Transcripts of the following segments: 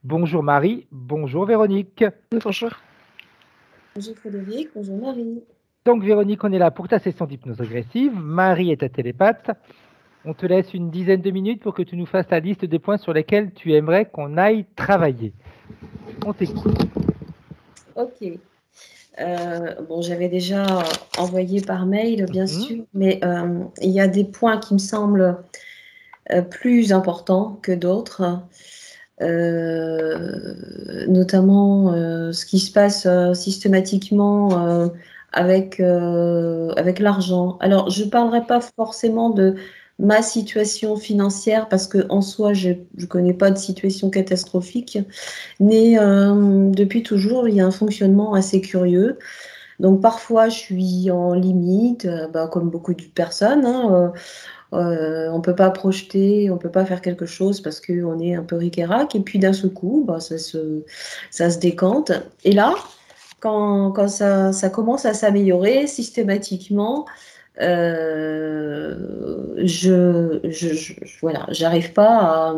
Bonjour Marie, bonjour Véronique. Bonjour. Bonjour Frédéric, bonjour Marie. Donc Véronique, on est là pour ta session d'hypnose régressive. Marie est ta télépathe. On te laisse une dizaine de minutes pour que tu nous fasses la liste des points sur lesquels tu aimerais qu'on aille travailler. On t'écoute. Ok. Bon, j'avais déjà envoyé par mail, bien sûr, mais il y a des points qui me semblent plus importants que d'autres, notamment ce qui se passe systématiquement avec l'argent. Alors, je ne parlerai pas forcément de ma situation financière parce que en soi, je ne connais pas de situation catastrophique, mais depuis toujours, il y a un fonctionnement assez curieux. Donc parfois, je suis en limite, comme beaucoup de personnes, hein, on ne peut pas projeter, on ne peut pas faire quelque chose parce qu'on est un peu ric-et-rac. Et puis d'un seul coup, ça se décante. Et là, quand ça commence à s'améliorer systématiquement, voilà, j'arrive pas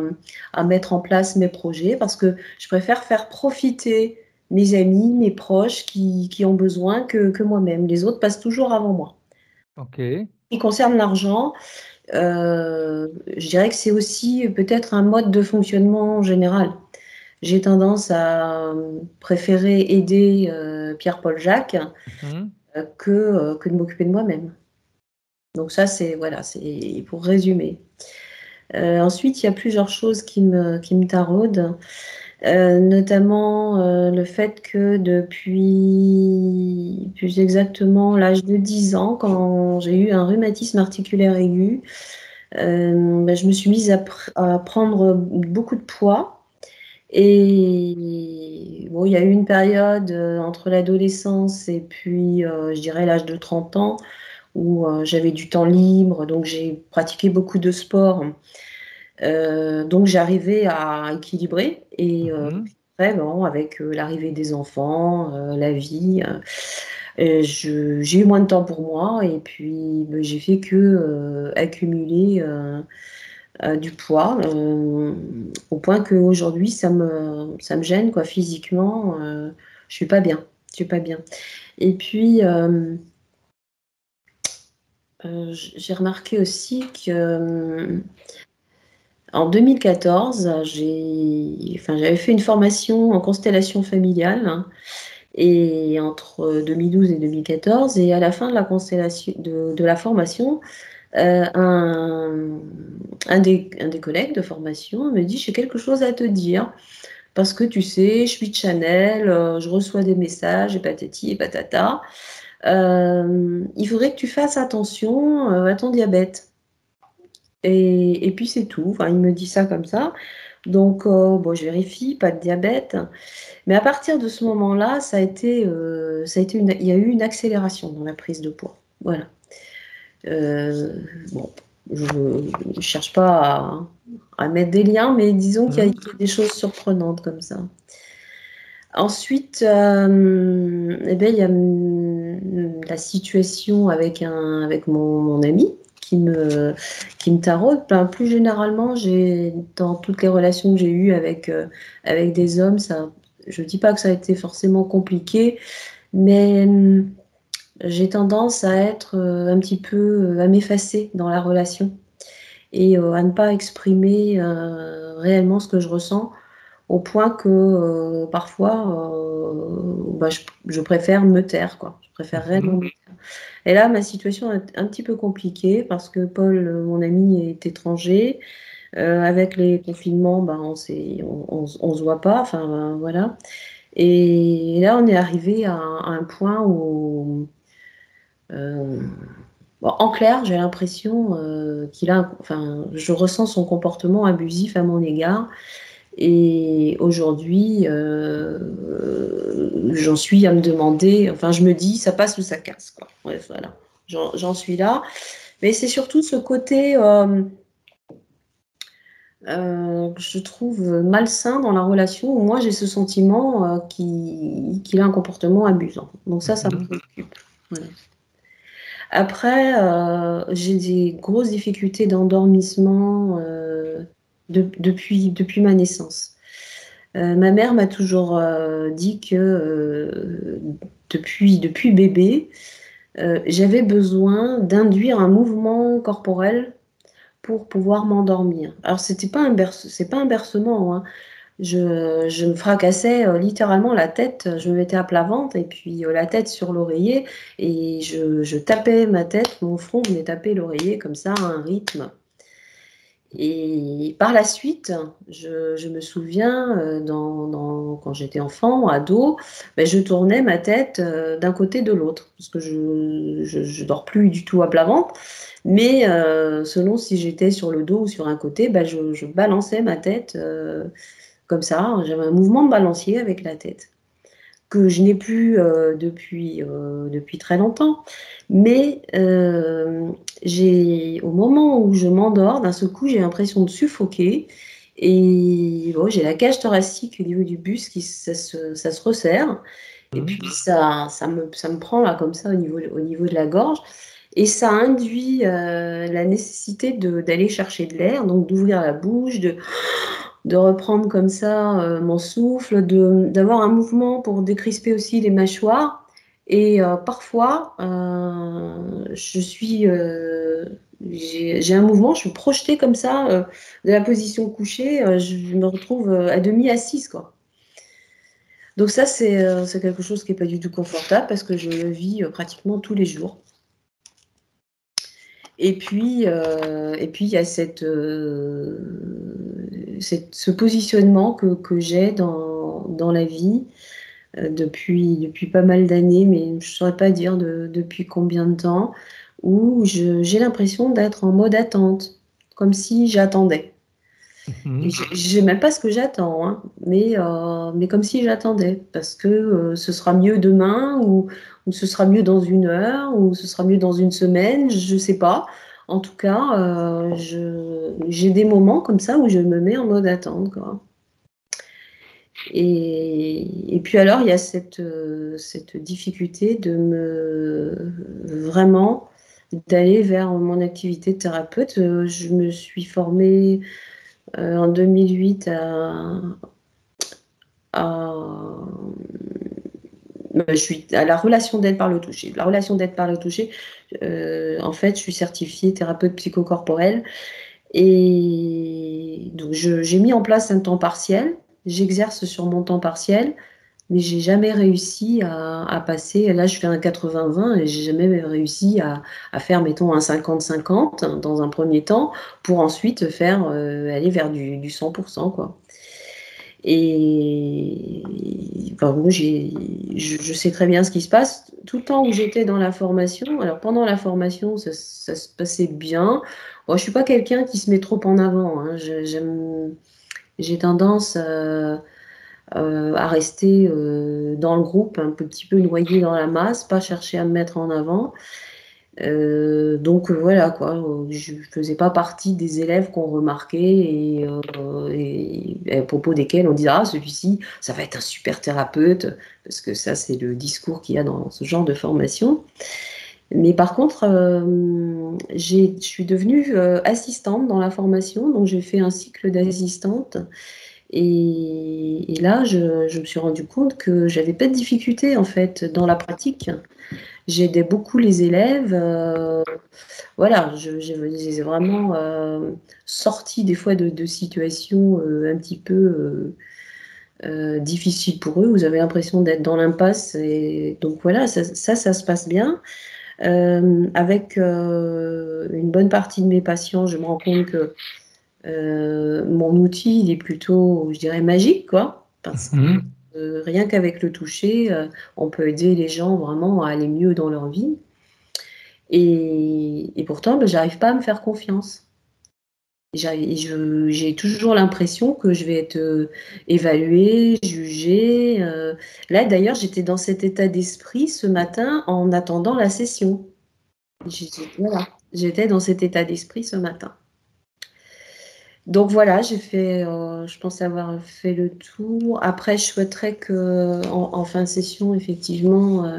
à mettre en place mes projets parce que je préfère faire profiter mes amis, mes proches qui ont besoin que moi-même. Les autres passent toujours avant moi. Ok. Ce qui concerne l'argent, je dirais que c'est aussi peut-être un mode de fonctionnement général. J'ai tendance à préférer aider Pierre-Paul Jacques que de m'occuper de moi-même. Donc ça, c'est voilà, c'est pour résumer. Ensuite, il y a plusieurs choses qui me taraudent, notamment le fait que depuis plus exactement l'âge de 10 ans, quand j'ai eu un rhumatisme articulaire aigu, je me suis mise à prendre beaucoup de poids. Et bon, il y a eu une période entre l'adolescence et puis, je dirais, l'âge de 30 ans où j'avais du temps libre, donc j'ai pratiqué beaucoup de sport. Donc j'arrivais à équilibrer. Et après, bon, avec l'arrivée des enfants, la vie, j'ai eu moins de temps pour moi et puis j'ai fait que accumuler du poids au point qu'aujourd'hui ça me gêne quoi, physiquement. Je suis pas bien. Je suis pas bien. Et puis j'ai remarqué aussi que en 2014, j'avais fait une formation en constellation familiale, hein, et entre 2012 et 2014, et à la fin de la constellation de la formation, un des collègues de formation me dit: j'ai quelque chose à te dire parce que tu sais, je suis de Chanel, je reçois des messages et patati et patata. Il faudrait que tu fasses attention à ton diabète. Et puis c'est tout. Enfin, il me dit ça comme ça. Donc, bon, je vérifie, pas de diabète. Mais à partir de ce moment-là, il y a eu une accélération dans la prise de poids. Voilà. Bon, je ne cherche pas à mettre des liens, mais disons qu'il y a des choses surprenantes comme ça. Ensuite, eh ben, il y a la situation avec mon ami qui me taraude. Plus généralement, dans toutes les relations que j'ai eues avec des hommes, je ne dis pas que ça a été forcément compliqué, mais j'ai tendance à être un petit peu à m'effacer dans la relation et à ne pas exprimer réellement ce que je ressens, au point que parfois je préfère me taire, quoi. Je préfère réellement me taire. Et là, ma situation est un petit peu compliquée parce que Paul, mon ami, est étranger. Avec les confinements, on se voit pas, enfin voilà. Et là, on est arrivé à un point où bon, en clair, j'ai l'impression je ressens son comportement abusif à mon égard. Et aujourd'hui, j'en suis à me demander, enfin, je me dis, ça passe ou ça casse, quoi. Bref, voilà, j'en suis là. Mais c'est surtout ce côté que je trouve malsain dans la relation, où moi, j'ai ce sentiment qu'il a un comportement abusant. Donc ça me préoccupe. Voilà. Après, j'ai des grosses difficultés d'endormissement depuis ma naissance. Ma mère m'a toujours dit que depuis bébé, j'avais besoin d'induire un mouvement corporel pour pouvoir m'endormir. Alors, c'est pas un bercement, hein. Je me fracassais littéralement la tête, je me mettais à plat ventre et puis la tête sur l'oreiller et je tapais ma tête, mon front venait taper l'oreiller comme ça à un rythme. Et par la suite, je me souviens, quand j'étais enfant, ado, ben, je tournais ma tête d'un côté de l'autre, parce que je dors plus du tout à plat ventre, mais selon si j'étais sur le dos ou sur un côté, ben, je balançais ma tête comme ça, j'avais un mouvement de balancier avec la tête que je n'ai plus depuis très longtemps. Mais au moment où je m'endors, d'un seul coup, j'ai l'impression de suffoquer. Et bon, j'ai la cage thoracique au niveau du buste ça se resserre. Et puis ça me prend là comme ça au niveau de la gorge. Et ça induit la nécessité d'aller chercher de l'air, donc d'ouvrir la bouche, de reprendre comme ça mon souffle, d'avoir un mouvement pour décrisper aussi les mâchoires. Et parfois, j'ai un mouvement, je suis projetée comme ça de la position couchée, je me retrouve à demi assise, quoi. Donc ça, c'est quelque chose qui n'est pas du tout confortable parce que je le vis pratiquement tous les jours. Et puis, il y a ce positionnement que j'ai dans la vie depuis pas mal d'années, mais je ne saurais pas dire depuis combien de temps, où j'ai l'impression d'être en mode attente, comme si j'attendais. Je n'ai même pas ce que j'attends, hein, mais comme si j'attendais, parce que ce sera mieux demain, ou ce sera mieux dans une heure, ou ce sera mieux dans une semaine, je ne sais pas. En tout cas, j'ai des moments comme ça où je me mets en mode attente, quoi. Et puis alors, il y a cette difficulté vraiment d'aller vers mon activité de thérapeute. Je me suis formée en 2008 je suis à la relation d'aide par le toucher. La relation d'aide par le toucher, en fait, je suis certifiée thérapeute psychocorporelle. Et donc, j'ai mis en place un temps partiel. J'exerce sur mon temps partiel, mais j'ai jamais réussi à passer. Là, je fais un 80-20 et j'ai jamais réussi à faire, mettons, un 50-50 dans un premier temps pour ensuite faire aller vers du 100%, quoi. Et enfin, moi, je sais très bien ce qui se passe. Tout le temps où j'étais dans la formation, alors pendant la formation, ça se passait bien. Moi, je suis pas quelqu'un qui se met trop en avant, hein. J'ai tendance à rester dans le groupe, un petit peu noyé dans la masse, pas chercher à me mettre en avant. Donc voilà quoi, je faisais pas partie des élèves qu'on remarquait et à propos desquels on disait ah celui-ci ça va être un super thérapeute parce que ça c'est le discours qu'il y a dans ce genre de formation. Mais par contre je suis devenue assistante dans la formation, donc j'ai fait un cycle d'assistante et là je me suis rendu compte que j'avais pas de difficulté en fait dans la pratique. J'aidais beaucoup les élèves. Voilà, j'ai vraiment sorti des fois de situations un petit peu difficiles pour eux. Vous avez l'impression d'être dans l'impasse. Et donc voilà, ça se passe bien. Avec une bonne partie de mes patients, je me rends compte que mon outil, il est plutôt, je dirais, magique, quoi. Parce que rien qu'avec le toucher, on peut aider les gens vraiment à aller mieux dans leur vie. Et pourtant, ben, j'arrive pas à me faire confiance. J'ai toujours l'impression que je vais être évaluée, jugée. Là, d'ailleurs, j'étais dans cet état d'esprit ce matin en attendant la session. Voilà, j'étais dans cet état d'esprit ce matin. Donc voilà, je pense avoir fait le tour. Après, je souhaiterais que, en fin de session, effectivement,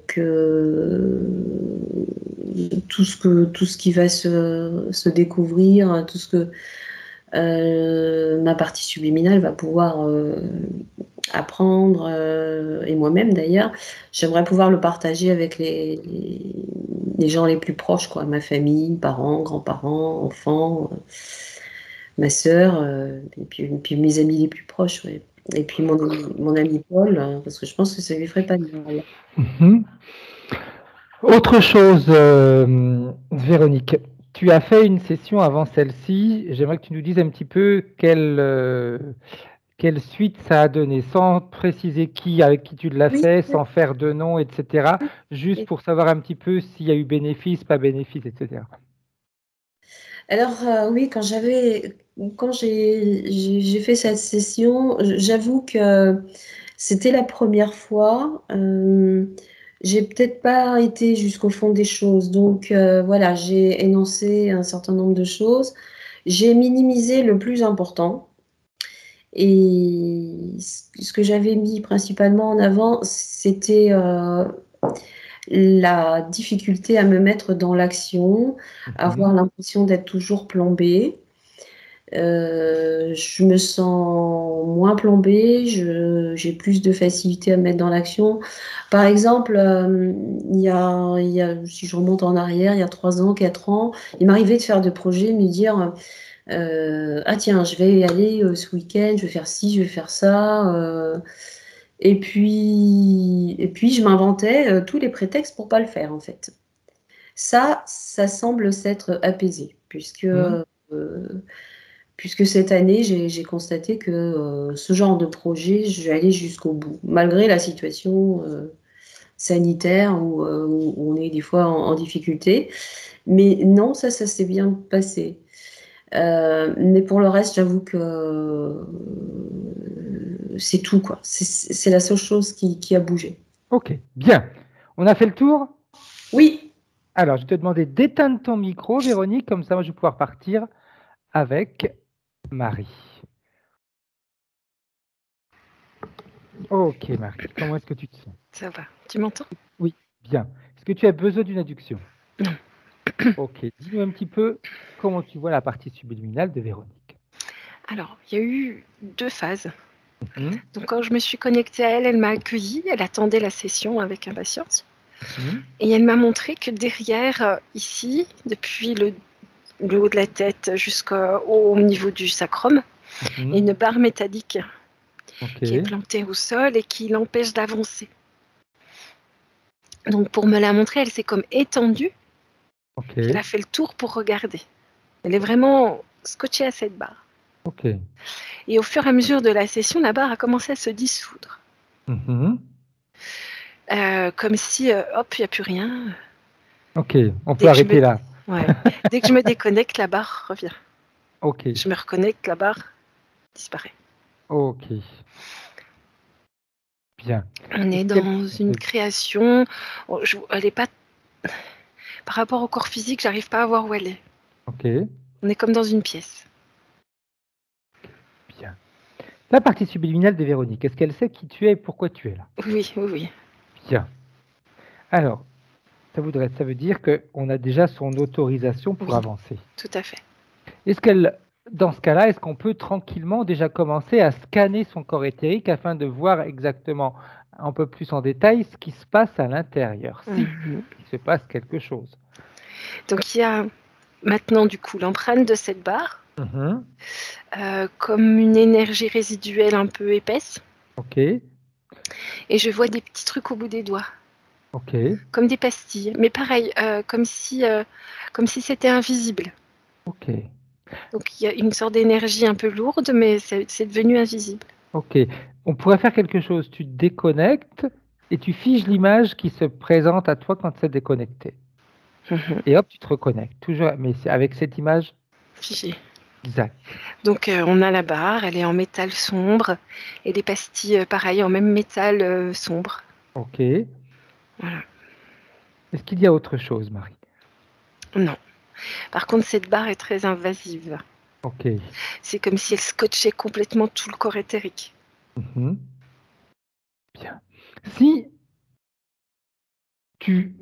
que tout ce qui va se découvrir, tout ce que ma partie subliminale va pouvoir apprendre, et moi-même d'ailleurs, j'aimerais pouvoir le partager avec les gens les plus proches, quoi, ma famille, parents, grands-parents, enfants, ma sœur, et puis mes amis les plus proches, ouais. Et puis mon ami Paul, parce que je pense que ça lui ferait pas de mal. Mhm. Autre chose, Véronique, tu as fait une session avant celle-ci. J'aimerais que tu nous dises un petit peu quelle suite ça a donné, sans préciser qui, avec qui tu l'as Oui. fait, sans faire de nom, etc. Juste pour savoir un petit peu s'il y a eu bénéfice, pas bénéfice, etc. Alors oui, quand j'ai fait cette session, j'avoue que c'était la première fois. J'ai peut-être pas été jusqu'au fond des choses. Donc voilà, j'ai énoncé un certain nombre de choses. J'ai minimisé le plus important. Et ce que j'avais mis principalement en avant, c'était la difficulté à me mettre dans l'action, avoir l'impression d'être toujours plombée. Je me sens moins plombée, j'ai plus de facilité à me mettre dans l'action. Par exemple, si je remonte en arrière, il y a 3 ans, 4 ans, il m'arrivait de faire des projets, me dire ah tiens, je vais y aller ce week-end, je vais faire ci, je vais faire ça. Et puis je m'inventais tous les prétextes pour pas le faire en fait. Ça semble s'être apaisé, puisque cette année, j'ai constaté que ce genre de projet, je vais aller jusqu'au bout, malgré la situation sanitaire où on est des fois en difficulté. Mais non, ça s'est bien passé. Mais pour le reste, j'avoue que c'est tout, quoi. C'est la seule chose qui a bougé. Ok, bien. On a fait le tour? Oui, Alors, je vais te demander d'éteindre ton micro, Véronique, comme ça, moi, je vais pouvoir partir avec Marie. Ok, Marie, comment est-ce que tu te sens? Ça va. Tu m'entends? Oui, bien. Est-ce que tu as besoin d'une induction? Non. Ok, dis-nous un petit peu comment tu vois la partie subliminale de Véronique. Alors, il y a eu 2 phases. Mhm, Donc, quand je me suis connectée à elle, elle m'a accueillie, elle attendait la session avec impatience. mhm, Et elle m'a montré que derrière, ici, depuis le haut de la tête jusqu'au niveau du sacrum, il y a mhm. une barre métallique Ok, qui est plantée au sol et qui l'empêche d'avancer. Donc, pour me la montrer, elle s'est comme étendue. ok, Elle a fait le tour pour regarder. Elle est vraiment scotchée à cette barre. ok. Et au fur et à mesure de la session, la barre a commencé à se dissoudre. Mhm. Comme si, hop, il n'y a plus rien. Ok, on peut Dès que je me, arrêter là. ouais. Dès que je me déconnecte, la barre revient. Ok, Je me reconnecte, la barre disparaît. ok, bien. On est Est-ce qu'elle... dans une création. Elle est pas. Par rapport au corps physique, j'arrive pas à voir où elle est. Ok, On est comme dans une pièce. bien. La partie subliminale de Véronique, est-ce qu'elle sait qui tu es et pourquoi tu es là? Oui, oui, oui. Bien. Alors, ça veut dire qu'on a déjà son autorisation pour Oui, avancer. tout à fait. Dans ce cas-là, est-ce qu'on peut tranquillement déjà commencer à scanner son corps éthérique afin de voir exactement un peu plus en détail ce qui se passe à l'intérieur, si Mhm. il se passe quelque chose? Donc il y a maintenant du coup l'empreinte de cette barre, Mhm. comme une énergie résiduelle un peu épaisse. Ok, Et je vois des petits trucs au bout des doigts, ok, comme des pastilles. Mais pareil, comme si c'était invisible. ok, Donc il y a une sorte d'énergie un peu lourde, mais c'est devenu invisible. ok. On pourrait faire quelque chose. Tu te déconnectes et tu figes l'image qui se présente à toi quand c'est déconnecté. Mhm. Et hop, tu te reconnectes. Toujours, mais c'est avec cette image Figé. exacte. Donc on a la barre, elle est en métal sombre, et les pastilles, pareil, en même métal sombre. Ok. Voilà. Est-ce qu'il y a autre chose, Marie? Non. Par contre, cette barre est très invasive. Ok. C'est comme si elle scotchait complètement tout le corps éthérique. Mhm. Bien. Si tu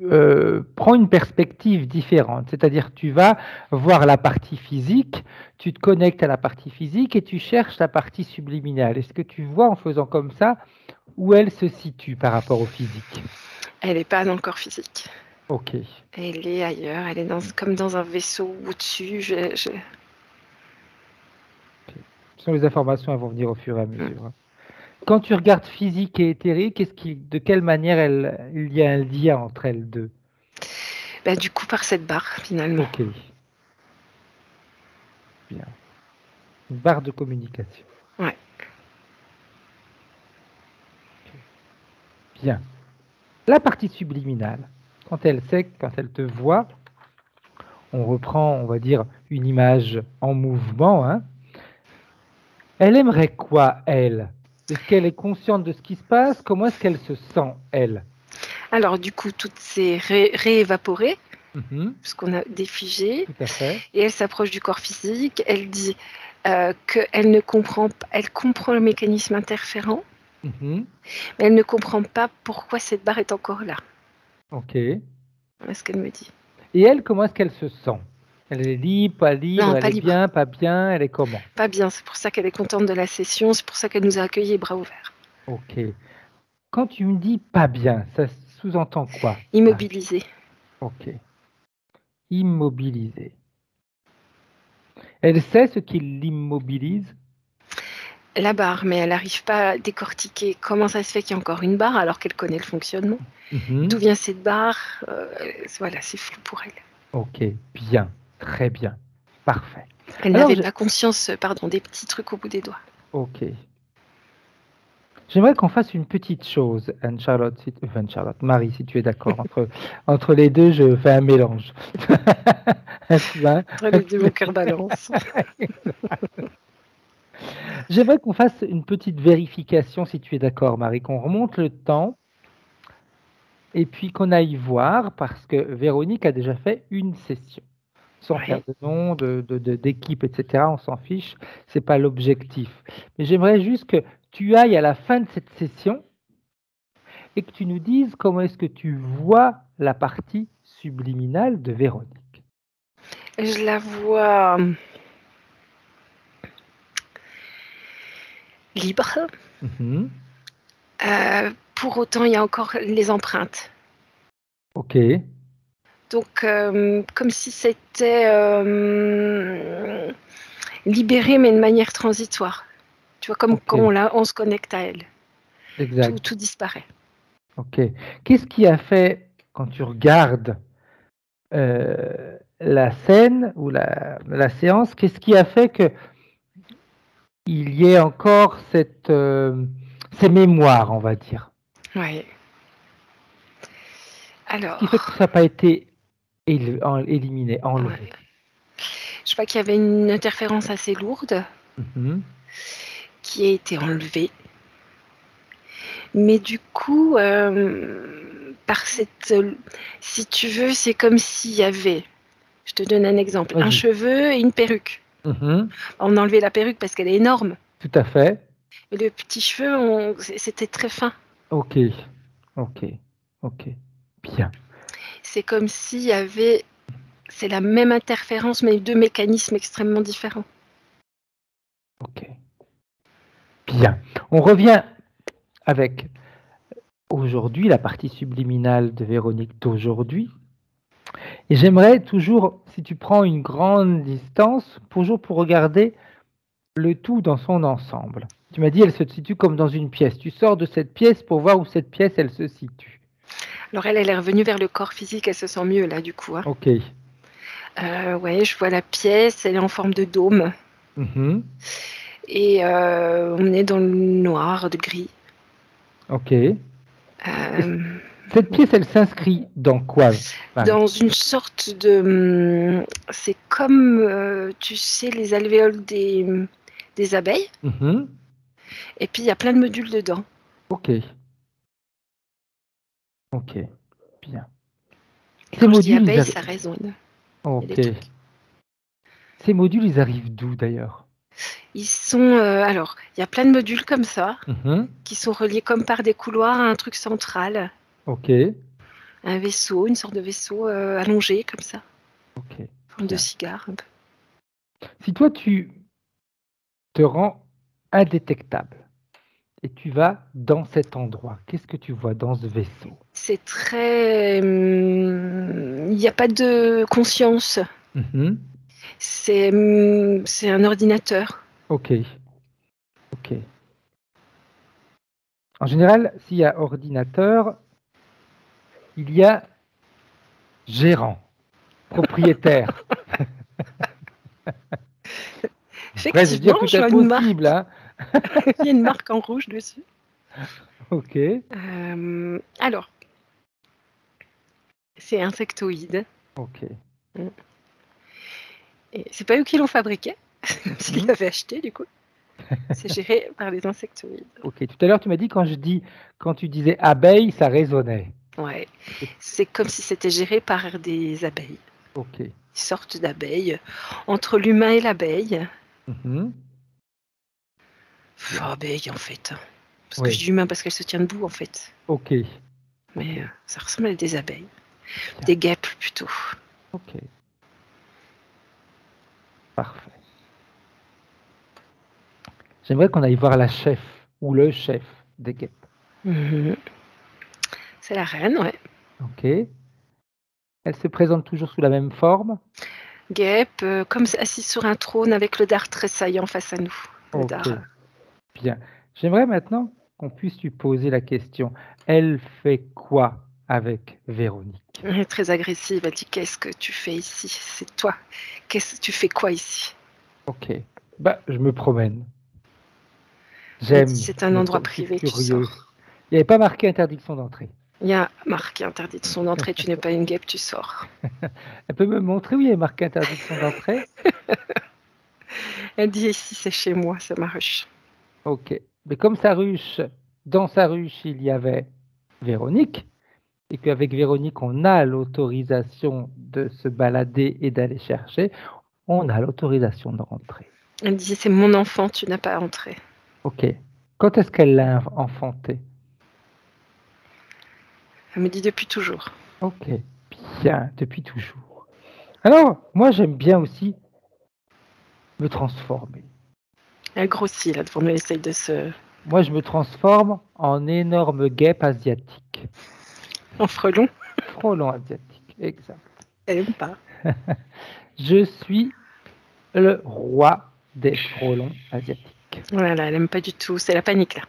prends une perspective différente, c'est-à-dire tu vas voir la partie physique, tu te connectes à la partie physique et tu cherches la partie subliminale. Est-ce que tu vois en faisant comme ça où elle se situe par rapport au physique? Elle n'est pas dans le corps physique. Ok. Elle est ailleurs, elle est comme dans un vaisseau au-dessus. Ce sont les informations, elles vont venir au fur et à mesure. Quand tu regardes physique et éthérique, de quelle manière il y a un lien entre elles deux? Du coup, par cette barre, finalement. Ok. Bien. Une barre de communication. Ouais. Okay. Bien. La partie subliminale, quand elle te voit, on reprend, on va dire, une image en mouvement. Hein. Elle aimerait quoi, elle? Est-ce qu'elle est consciente de ce qui se passe? Comment est-ce qu'elle se sent, elle? Alors, du coup, toutes ces réévaporées, puisqu'on a défigé, tout à fait. Et elle s'approche du corps physique, elle dit qu'elle ne comprend pas, elle comprend le mécanisme interférent, mais elle ne comprend pas pourquoi cette barre est encore là. Ok. Voilà ce qu'elle me dit. Et elle, comment est-ce qu'elle se sent? Elle est libre, pas libre, Non, elle pas est libre. bien, pas bien, elle est comment? Pas bien, c'est pour ça qu'elle est contente de la session, c'est pour ça qu'elle nous a accueillis les bras ouverts. Ok. Quand tu me dis pas bien, ça sous-entend quoi? Immobilisée. Ok. Immobilisée. Elle sait ce qui l'immobilise? La barre, mais elle n'arrive pas à décortiquer comment ça se fait qu'il y a encore une barre alors qu'elle connaît le fonctionnement. D'où vient cette barre? Voilà, c'est flou pour elle. Ok, bien, très bien, parfait. Elle n'avait pas conscience, des petits trucs au bout des doigts. Ok. J'aimerais qu'on fasse une petite chose, Anne-Charlotte, Marie, si tu es d'accord. Entre les deux, je fais un mélange. Entre les deux, mon cœur balance. J'aimerais qu'on fasse une petite vérification, si tu es d'accord, Marie, qu'on remonte le temps et puis qu'on aille voir, parce que Véronique a déjà fait une session. Sans faire de nom, d'équipe, etc., on s'en fiche, ce n'est pas l'objectif. Mais j'aimerais juste que tu ailles à la fin de cette session et que tu nous dises comment est-ce que tu vois la partie subliminale de Véronique. Je la vois libre. Pour autant, il y a encore les empreintes. Ok. Donc, comme si c'était libéré, mais de manière transitoire. Tu vois, comme quand on se connecte à elle. Exact. Tout disparaît. Ok. Qu'est-ce qui a fait, quand tu regardes la scène ou la séance, qu'est-ce qui a fait que il y ait encore ces mémoires, on va dire? Oui. Alors. Ce qui fait que ça n'a pas été éliminé, enlevé. Ouais. Je crois qu'il y avait une interférence assez lourde qui a été enlevée. Mais du coup, si tu veux, c'est comme s'il y avait, je te donne un exemple, un cheveu et une perruque. On a enlevé la perruque parce qu'elle est énorme. Tout à fait. Et le petit cheveu, c'était très fin. Ok, bien. C'est comme s'il y avait, c'est la même interférence, mais deux mécanismes extrêmement différents. Ok, bien. On revient avec aujourd'hui la partie subliminale de Véronique d'aujourd'hui. Et j'aimerais toujours, si tu prends une grande distance, toujours pour regarder le tout dans son ensemble. Tu m'as dit, elle se situe comme dans une pièce. Tu sors de cette pièce pour voir où cette pièce, elle se situe. Alors elle est revenue vers le corps physique, elle se sent mieux là du coup. Hein. Ok. Ouais, je vois la pièce, elle est en forme de dôme. Et on est dans le noir, de gris. Ok. Cette pièce, elle s'inscrit dans quoi? Dans une sorte de... C'est comme, tu sais, les alvéoles des abeilles. Et puis, il y a plein de modules dedans. Ok. Ok, bien. Ces modules, abeilles, ça résonne. Ok. Ces modules, ils arrivent d'où d'ailleurs? Ils sont... alors, il y a plein de modules comme ça, qui sont reliés comme par des couloirs à un truc central. Ok. un vaisseau, une sorte de vaisseau allongé comme ça. Ok. Forme de cigare un peu. Si toi tu te rends indétectable et tu vas dans cet endroit, qu'est-ce que tu vois dans ce vaisseau? C'est très... Il n'y a pas de conscience. C'est un ordinateur. Ok. Ok. En général, s'il y a ordinateur, il y a gérant, propriétaire. Après, je veux dire, Effectivement, tout je est vois une marque. possible. Hein. Il y a une marque en rouge dessus. Ok. Alors, c'est insectoïde. Ok. Et c'est pas eux qui l'ont fabriqué, s'ils l'avaient acheté du coup. C'est géré par les insectoïdes. Ok. Tout à l'heure, tu m'as dit quand tu disais abeille, ça résonnait. Ouais. C'est comme si c'était géré par des abeilles. Ok. Une sorte d'abeille entre l'humain et l'abeille. Abeille en fait. Parce que je dis humain parce qu'elle se tient debout en fait. Ok. Mais ça ressemble à des abeilles. Des guêpes plutôt. Ok. Parfait. J'aimerais qu'on aille voir la chef ou le chef des guêpes. C'est la reine, ouais. Ok. Elle se présente toujours sous la même forme. Guêpe, comme assise sur un trône avec le dard tressaillant face à nous. Le Ok. dard. Bien. J'aimerais maintenant qu'on puisse lui poser la question. Elle fait quoi avec Véronique? Elle est très agressive. Elle dit qu'est-ce que tu fais ici? C'est toi. Tu fais quoi ici? Ok. Bah, je me promène. J'aime. C'est un endroit privé, tu curieux. sors. Il n'y avait pas marqué interdiction d'entrée. Il y a marqué interdiction d'entrée. Tu n'es pas une guêpe, tu sors. Elle peut me montrer où il y a marqué interdiction d'entrée? Elle dit ici c'est chez moi, c'est ma ruche. Ok. Mais comme dans sa ruche, il y avait Véronique, et qu'avec Véronique, on a l'autorisation de se balader et d'aller chercher, on a l'autorisation de rentrer. Elle dit c'est mon enfant, tu n'as pas à entrer. Ok. Quand est-ce qu'elle l'a enfanté? Elle me dit depuis toujours. Ok. Bien, depuis toujours. Alors, moi, j'aime bien aussi me transformer. Elle grossit là devant nous, elle essaye de se... Moi, je me transforme en énorme guêpe asiatique. En frelon? Frelon asiatique, exact. Elle aime pas. Je suis le roi des frelons asiatiques. Voilà, elle aime pas du tout, c'est la panique là.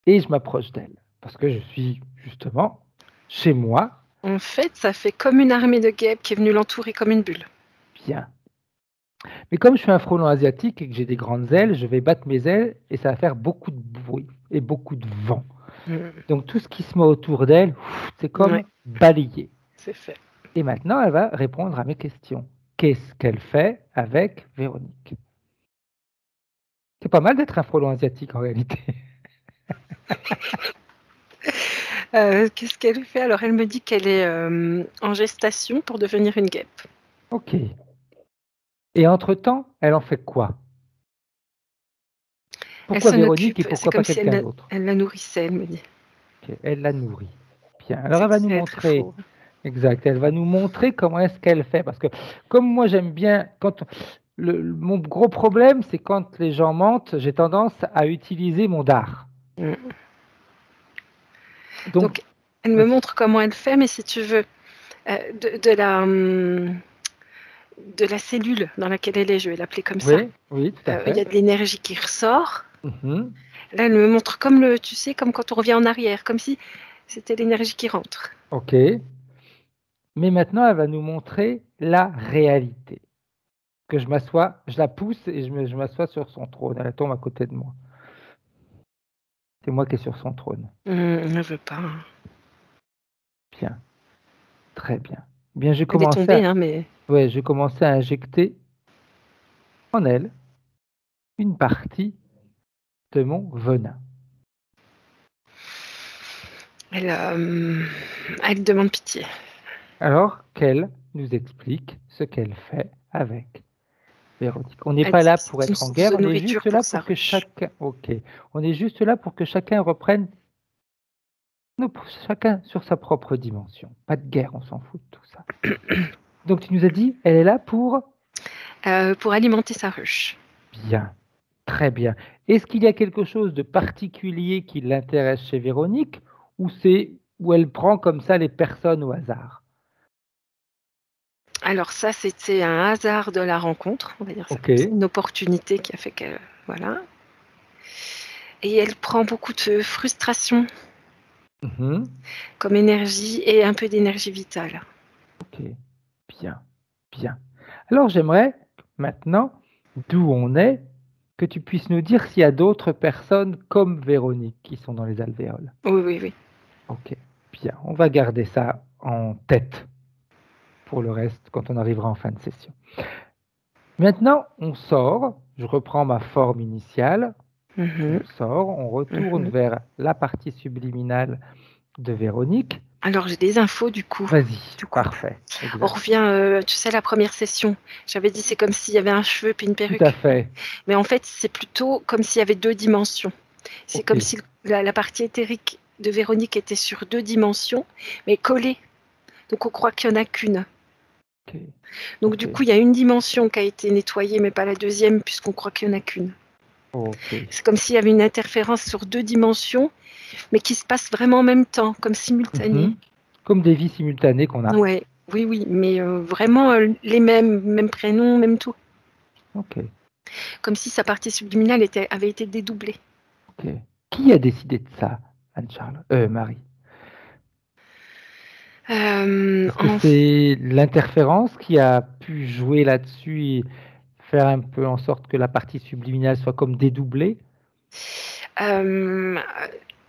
Et je m'approche d'elle, parce que je suis justement chez moi. En fait, ça fait comme une armée de guêpes qui est venue l'entourer comme une bulle. Bien. Mais comme je suis un frelon asiatique et que j'ai des grandes ailes, je vais battre mes ailes et ça va faire beaucoup de bruit et beaucoup de vent. Donc tout ce qui se met autour d'elle, c'est comme balayé. C'est fait. Et maintenant, elle va répondre à mes questions. Qu'est-ce qu'elle fait avec Véronique? C'est pas mal d'être un frelon asiatique en réalité. Qu'est-ce qu'elle fait? Alors, elle me dit qu'elle est en gestation pour devenir une guêpe. Ok. Et entre-temps, elle en fait quoi? Pourquoi Véronique et pourquoi pas quelqu'un d'autre? Elle la nourrissait, elle me dit. Okay. Elle la nourrit. Bien. Alors, elle va nous montrer. Exact. Elle va nous montrer comment est-ce qu'elle fait. Parce que comme moi, j'aime bien... Mon gros problème, c'est quand les gens mentent, j'ai tendance à utiliser mon dard. Donc, elle me montre comment elle fait, mais si tu veux, de la cellule dans laquelle elle est, je vais l'appeler comme ça. Oui, tout à fait. Il y a de l'énergie qui ressort. Là, elle me montre comme quand on revient en arrière, comme si c'était l'énergie qui rentre. Ok. Mais maintenant, elle va nous montrer la réalité. Que je m'assois, je la pousse et je m'assois sur son trône. Elle tombe à côté de moi. C'est moi qui est sur son trône. Elle ne veut pas. Bien. Très bien. Bien, j'ai commencé j'ai commencé à injecter en elle une partie de mon venin. Elle demande pitié. Alors qu'elle nous explique ce qu'elle fait avec Véronique. On n'est pas là pour être en guerre, on est juste là pour que chacun. Ok. On est juste là pour que chacun reprenne chacun sur sa propre dimension. Pas de guerre, on s'en fout de tout ça. Donc tu nous as dit, elle est là pour alimenter sa ruche. Bien, très bien. Est-ce qu'il y a quelque chose de particulier qui l'intéresse chez Véronique ou elle prend comme ça les personnes au hasard? Alors ça, c'était un hasard de la rencontre, on va dire ça. Ok. C'est une opportunité qui a fait qu'elle... Voilà. Et elle prend beaucoup de frustration comme énergie et un peu d'énergie vitale. Ok, bien, bien. Alors j'aimerais maintenant, d'où on est, que tu puisses nous dire s'il y a d'autres personnes comme Véronique qui sont dans les alvéoles. Oui, oui, oui. Ok, bien. On va garder ça en tête pour le reste quand on arrivera en fin de session. Maintenant, on sort. Je reprends ma forme initiale. On sort, on retourne vers la partie subliminale de Véronique. Alors, j'ai des infos du coup. Vas-y, parfait. Exact. On revient, tu sais, la première session. J'avais dit c'est comme s'il y avait un cheveu puis une perruque. Tout à fait. Mais en fait, c'est plutôt comme s'il y avait 2 dimensions. C'est comme si la partie éthérique de Véronique était sur 2 dimensions, mais collée. Donc, on croit qu'il n'y en a qu'une. Donc, du coup, il y a une dimension qui a été nettoyée, mais pas la deuxième, puisqu'on croit qu'il n'y en a qu'une. C'est comme s'il y avait une interférence sur 2 dimensions, mais qui se passe vraiment en même temps, comme simultané. Comme des vies simultanées qu'on a. Ouais, oui, mais vraiment les mêmes prénoms, même tout. Comme si sa partie subliminale avait été dédoublée. Qui a décidé de ça, Anne-Charles Marie? Est-ce que c'est l'interférence qui a pu jouer là-dessus et faire un peu en sorte que la partie subliminale soit comme dédoublée?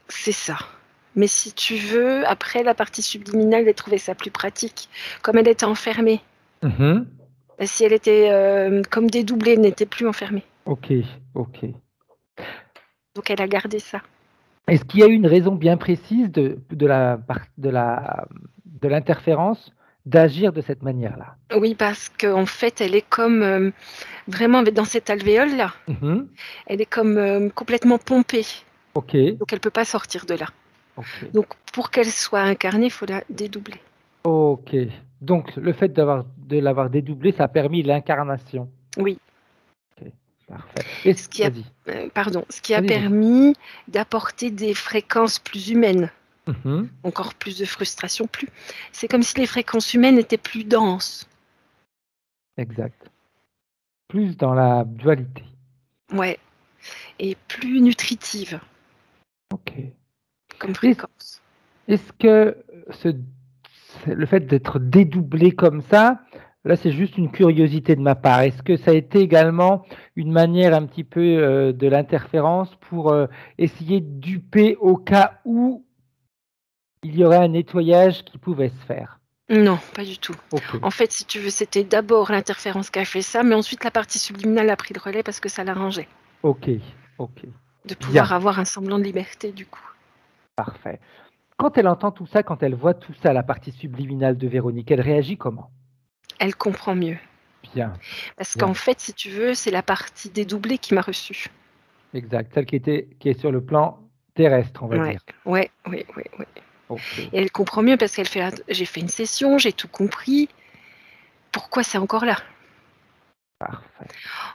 C'est ça. Mais si tu veux, après la partie subliminale, j'ai trouvé ça plus pratique. Comme elle était enfermée. Si elle était comme dédoublée, elle n'était plus enfermée. Ok. Donc elle a gardé ça. Est-ce qu'il y a eu une raison bien précise de l'interférence d'agir de cette manière-là? Oui, parce qu'en fait, elle est comme vraiment dans cette alvéole-là. Elle est comme complètement pompée. Donc elle ne peut pas sortir de là. Donc pour qu'elle soit incarnée, il faut la dédoubler. Ok. Donc le fait de l'avoir dédoublée, ça a permis l'incarnation. Oui. Parfait. Ce qui a permis d'apporter des fréquences plus humaines. Encore plus de frustration. C'est comme si les fréquences humaines étaient plus denses. Exact. Plus dans la dualité. Ouais. Et plus nutritive. Ok. Comme fréquence. Est-ce que le fait d'être dédoublé comme ça, là c'est juste une curiosité de ma part, est-ce que ça a été également une manière un petit peu de l'interférence pour essayer de duper au cas où il y aurait un nettoyage qui pouvait se faire? Non, pas du tout. En fait, si tu veux, c'était d'abord l'interférence qui a fait ça, mais ensuite la partie subliminale a pris le relais parce que ça l'arrangeait. Ok. De pouvoir avoir un semblant de liberté, du coup. Parfait. Quand elle entend tout ça, quand elle voit tout ça, la partie subliminale de Véronique, elle réagit comment? Elle comprend mieux. Bien. Parce qu'en fait, si tu veux, c'est la partie dédoublée qui m'a reçue. Exact, celle qui est sur le plan terrestre, on va dire. Oui. Et elle comprend mieux parce qu'elle fait j'ai fait une session, j'ai tout compris. Pourquoi c'est encore là? Parfait.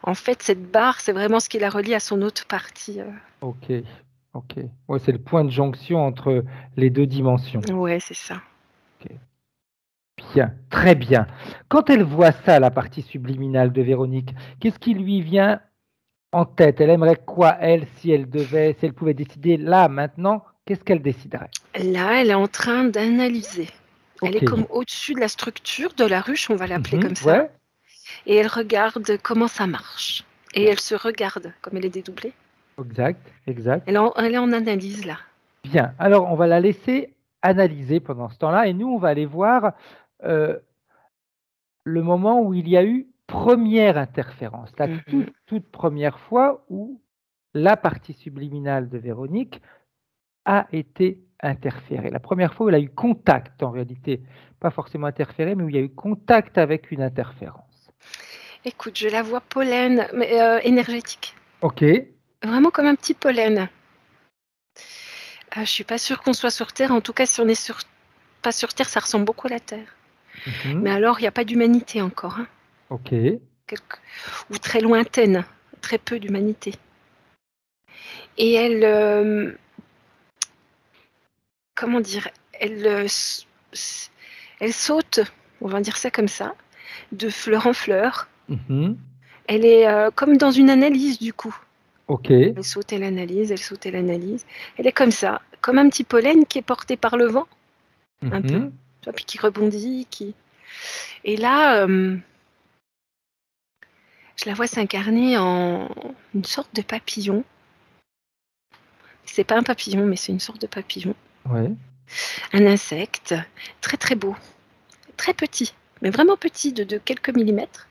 En fait, cette barre, c'est vraiment ce qui la relie à son autre partie. Ok. Ouais, c'est le point de jonction entre les 2 dimensions. Ouais, c'est ça. Bien, très bien. Quand elle voit ça, la partie subliminale de Véronique, qu'est-ce qui lui vient en tête? Elle aimerait quoi, elle, si elle pouvait décider là, maintenant, qu'est-ce qu'elle déciderait? Là, elle est en train d'analyser. Elle est comme au-dessus de la structure de la ruche, on va l'appeler comme ça. Ouais. Et elle regarde comment ça marche. Et elle se regarde, comme elle est dédoublée. Exact. Elle est en analyse, là. Bien, alors on va la laisser analyser pendant ce temps-là, et nous, on va aller voir le moment où il y a eu première interférence, la toute première fois où la partie subliminale de Véronique a été interférée. La première fois où elle a eu contact, en réalité, pas forcément interféré, mais où il y a eu contact avec une interférence. Écoute, je la vois pollen, mais énergétique. Ok. Vraiment comme un petit pollen. Je suis pas sûre qu'on soit sur Terre. En tout cas, si on n'est pas sur Terre, ça ressemble beaucoup à la Terre. Mais alors, il n'y a pas d'humanité encore. Hein. Ok. Ou très lointaine. Très peu d'humanité. Et elle... comment dire, elle saute, on va dire ça comme ça, de fleur en fleur. Elle est comme dans une analyse du coup. Ok. Elle saute, elle analyse, elle saute, elle analyse. Elle est comme ça, comme un petit pollen qui est porté par le vent, un peu, tu vois, puis qui rebondit, Et là, je la vois s'incarner en une sorte de papillon. C'est pas un papillon, mais c'est une sorte de papillon. Ouais. Un insecte, très très beau, très petit, mais vraiment petit, de quelques millimètres,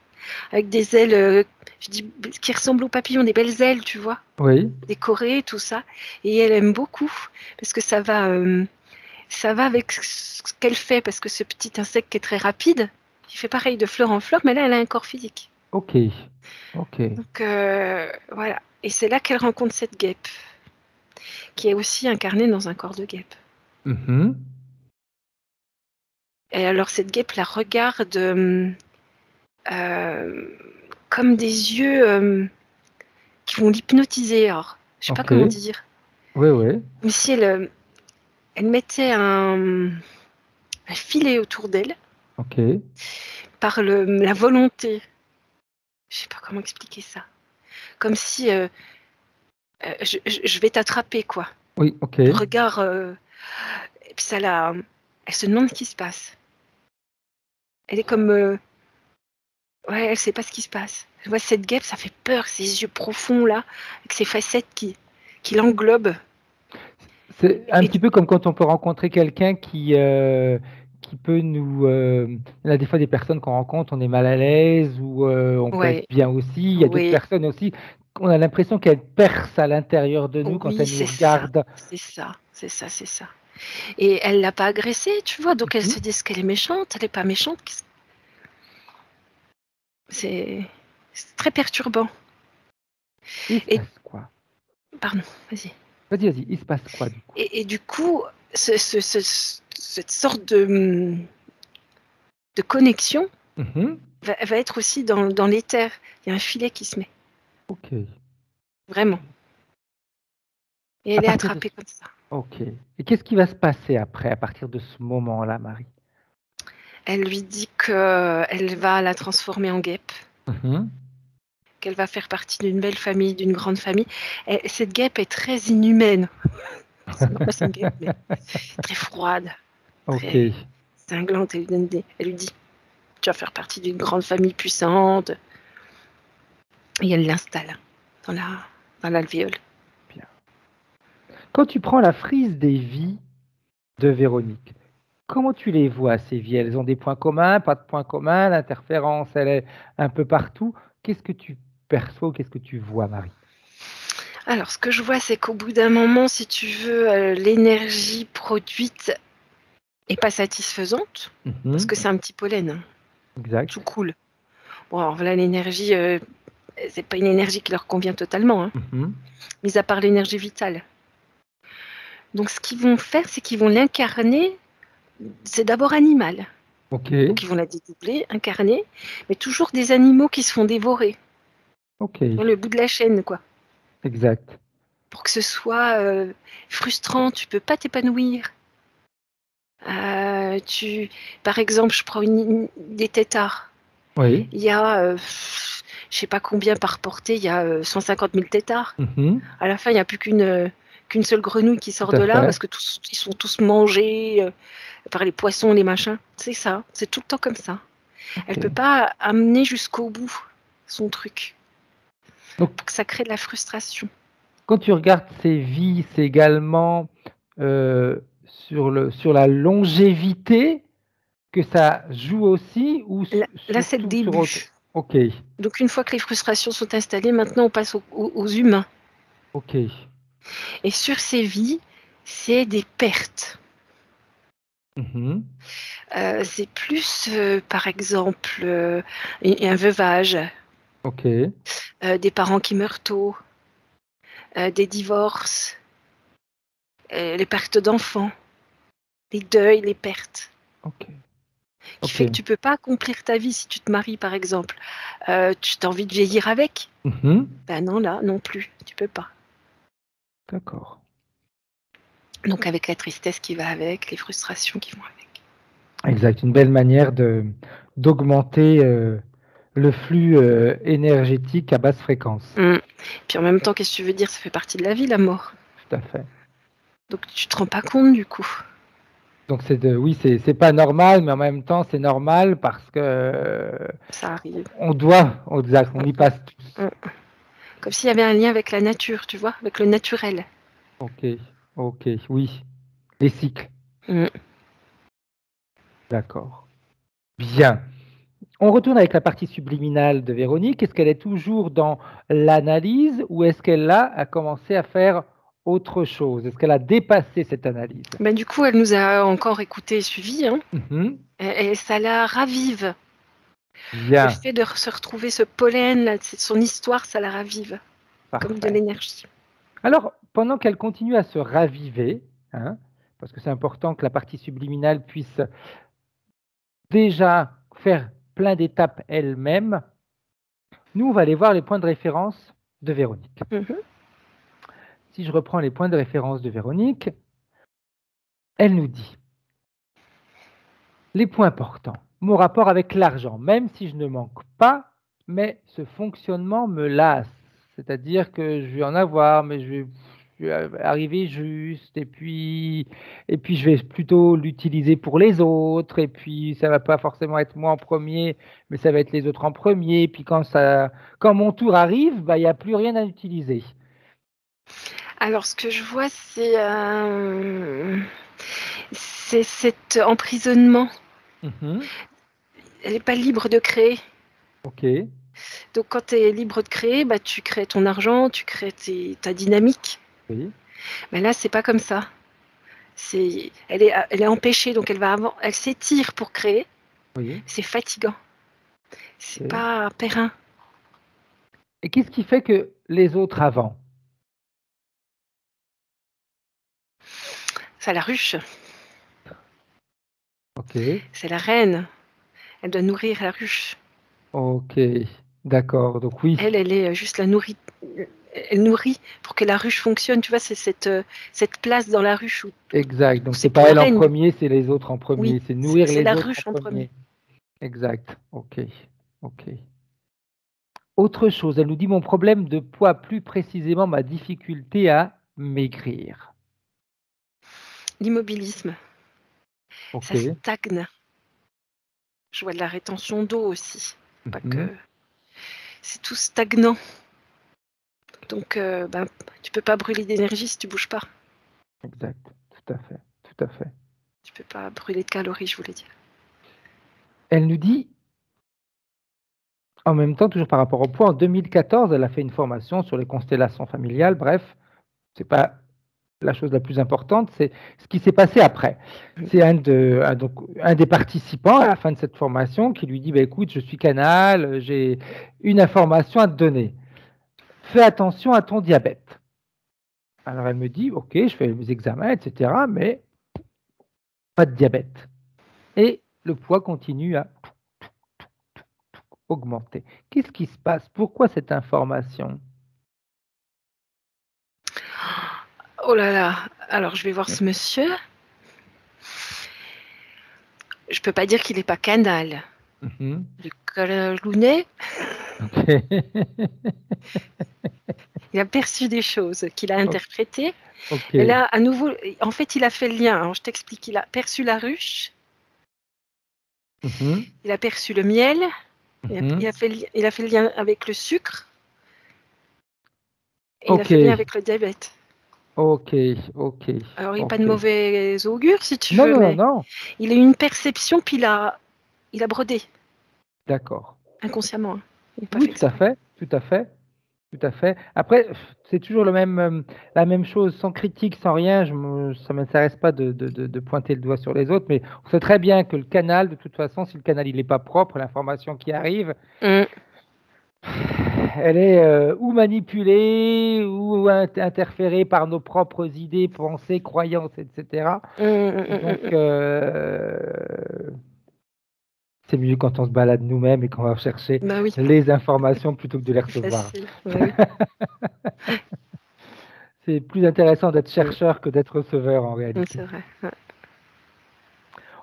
avec des ailes, je dis, qui ressemblent aux papillons, des belles ailes, tu vois, Oui. décorées, tout ça. Et elle aime beaucoup, parce que ça va avec ce qu'elle fait, parce que ce petit insecte qui est très rapide, il fait pareil de fleur en fleur, mais là, elle a un corps physique. Ok. Ok. Donc, voilà. Et c'est là qu'elle rencontre cette guêpe, qui est aussi incarnée dans un corps de guêpe. Et alors, cette guêpe la regarde comme des yeux qui vont l'hypnotiser. Alors, je sais pas comment dire. Oui, oui. Mais si elle mettait un filet autour d'elle, Ok. par la volonté. Je sais pas comment expliquer ça. Comme si je vais t'attraper, quoi. Oui, ok. Le regard. Et puis ça elle se demande ce qui se passe. Elle est comme. Ouais, elle sait pas ce qui se passe. Je vois cette guêpe, ça fait peur, ces yeux profonds là, avec ces facettes qui l'englobent. C'est un petit peu comme quand on peut rencontrer quelqu'un qui peut nous... il y a des fois des personnes qu'on rencontre, on est mal à l'aise ou on peut être bien aussi. Il y a d'autres personnes aussi, on a l'impression qu'elles percent à l'intérieur de nous quand elles nous regardent. C'est ça. Et elle l'a pas agressée, tu vois, donc elle se dit qu'elle est méchante, elle n'est pas méchante. C'est très perturbant. Il se passe quoi? Pardon, vas-y. Vas-y, il se passe quoi du coup? Et du coup, cette sorte de connexion va être aussi dans l'éther. Il y a un filet qui se met. Ok. Vraiment. Et elle est attrapée comme ça. Ok. Et qu'est-ce qui va se passer après, à partir de ce moment-là, Marie? Elle lui dit qu'elle va la transformer en guêpe. Qu'elle va faire partie d'une belle famille, d'une grande famille. Et cette guêpe est très inhumaine. C'est une guêpe, mais très froide. Très cinglante. Elle lui dit, tu vas faire partie d'une grande famille puissante. Et elle l'installe dans l'alvéole. Bien. Quand tu prends la frise des vies de Véronique, comment tu les vois, ces vies? Elles ont des points communs, pas de points communs, l'interférence, elle est un peu partout. Qu'est-ce que tu perçois ou qu'est-ce que tu vois, Marie? Alors, ce que je vois, c'est qu'au bout d'un moment, si tu veux, l'énergie produite n'est pas satisfaisante, parce que c'est un petit pollen. Exact. Tout cool. Bon, alors voilà, l'énergie, c'est pas une énergie qui leur convient totalement, mis à part l'énergie vitale. Donc, ce qu'ils vont faire, c'est qu'ils vont l'incarner. C'est d'abord animal. Donc, ils vont la dédoubler, incarner, mais toujours des animaux qui se font dévorer. Dans le bout de la chaîne, quoi. Exact. Pour que ce soit frustrant, tu peux pas t'épanouir. Par exemple, je prends des têtards. Oui. Il y a, je sais pas combien par portée, il y a 150 000 têtards. À la fin, il n'y a plus qu'une seule grenouille qui sort de là, parce que ils sont tous mangés par les poissons, les machins. C'est ça, c'est tout le temps comme ça. Elle peut pas amener jusqu'au bout son truc. Donc, pour que ça crée de la frustration. Quand tu regardes ces vies, c'est également sur la longévité que ça joue aussi ou là c'est le début. Ok. Donc une fois que les frustrations sont installées, maintenant on passe aux humains. Ok. Et sur ces vies, c'est des pertes. C'est plus, par exemple, un veuvage. Ok. Des parents qui meurent tôt. Des divorces. les pertes d'enfants, les deuils, les pertes. Ok. Qui fait que tu peux pas accomplir ta vie si tu te maries, par exemple. Tu as envie de vieillir avec? Ben non, là, non plus. Tu peux pas. D'accord. Donc avec la tristesse qui va avec, les frustrations qui vont avec. Exact. Une belle manière d'augmenter le flux énergétique à basse fréquence. Puis en même temps, qu'est-ce que tu veux dire? Ça fait partie de la vie, la mort. Tout à fait. Donc tu te rends pas compte du coup. Donc oui, c'est pas normal, mais en même temps c'est normal parce que ça arrive. On y passe tous. Comme s'il y avait un lien avec la nature, tu vois, avec le naturel. Ok, oui. Les cycles. D'accord. Bien. On retourne avec la partie subliminale de Véronique. Est-ce qu'elle est toujours dans l'analyse ou est-ce qu'elle a commencé à faire autre chose? Est-ce qu'elle a dépassé cette analyse? Ben, du coup, elle nous a encore écouté et suivi. Hein. Et ça la ravive. Bien. Le fait de se retrouver ce pollen, là, son histoire, ça la ravive. Parfait. Comme de l'énergie. Alors, pendant qu'elle continue à se raviver, parce que c'est important que la partie subliminale puisse déjà faire plein d'étapes elle-même, nous, on va aller voir les points de référence de Véronique. Si je reprends les points de référence de Véronique, elle nous dit les points importants. Mon rapport avec l'argent, même si je ne manque pas, mais ce fonctionnement me lasse. C'est-à-dire que je vais en avoir, mais je vais arriver juste, et puis je vais plutôt l'utiliser pour les autres, et puis ça ne va pas forcément être moi en premier, mais ça va être les autres en premier, et puis quand mon tour arrive, il n'y a plus rien à utiliser. Alors, ce que je vois, c'est cet emprisonnement. Elle n'est pas libre de créer. Ok. Donc, quand tu es libre de créer, bah, tu crées ton argent, tu crées ta dynamique. Oui. Mais là, c'est pas comme ça. Elle est empêchée, donc elle s'étire pour créer. Oui. C'est fatigant. C'est pas périn. Et qu'est-ce qui fait que les autres avant? C'est la ruche. Ok. C'est la reine. Elle doit nourrir la ruche. Ok, d'accord. Donc oui. Elle est juste la nourrit. Elle nourrit pour que la ruche fonctionne. Tu vois, c'est cette place dans la ruche. Exact. Donc c'est pas elle en premier, c'est les autres en premier. Oui, c'est nourrir les la autres ruche en premier. Exact. Ok. Autre chose, elle nous dit mon problème de poids, plus précisément ma difficulté à maigrir. L'immobilisme. Ok. Ça stagne. Je vois de la rétention d'eau aussi. Pas que c'est tout stagnant. Donc, tu peux pas brûler d'énergie si tu bouges pas. Exact. Tout à fait. Tu peux pas brûler de calories, je voulais dire. Elle nous dit, en même temps, toujours par rapport au poids, en 2014, elle a fait une formation sur les constellations familiales. Bref, c'est pas la chose la plus importante, c'est ce qui s'est passé après. C'est un des participants à la fin de cette formation qui lui dit écoute, je suis canal, j'ai une information à te donner. Fais attention à ton diabète. Alors elle me dit ok, je fais mes examens, etc., mais pas de diabète. Et le poids continue à augmenter. Qu'est-ce qui se passe? Pourquoi cette information? Oh là là. Alors, je vais voir ce monsieur. Je peux pas dire qu'il n'est pas canal. Du calounet. Okay. Il a perçu des choses qu'il a interprétées. Okay. Et là, à nouveau, en fait, il a fait le lien. Alors, je t'explique. Il a perçu la ruche. Il a perçu le miel. Il a fait le lien avec le sucre. Et il a fait le lien avec le diabète. Ok. Alors, il n'y a pas de mauvais augure, si tu veux. Non. Il a eu une perception, puis il a brodé. D'accord. Inconsciemment. Oui, tout à fait. Après, c'est toujours la même chose, sans critique, sans rien. Ça ne m'intéresse pas de pointer le doigt sur les autres, mais on sait très bien que le canal, de toute façon, si le canal il n'est pas propre, l'information qui arrive, elle est ou manipulée ou interférée par nos propres idées, pensées, croyances, etc. Donc, c'est mieux quand on se balade nous-mêmes et qu'on va chercher Bah oui, les informations plutôt que de les plus recevoir. facile. Ouais, C'est plus intéressant d'être chercheur que d'être receveur en oui, réalité. c'est vrai. Ouais.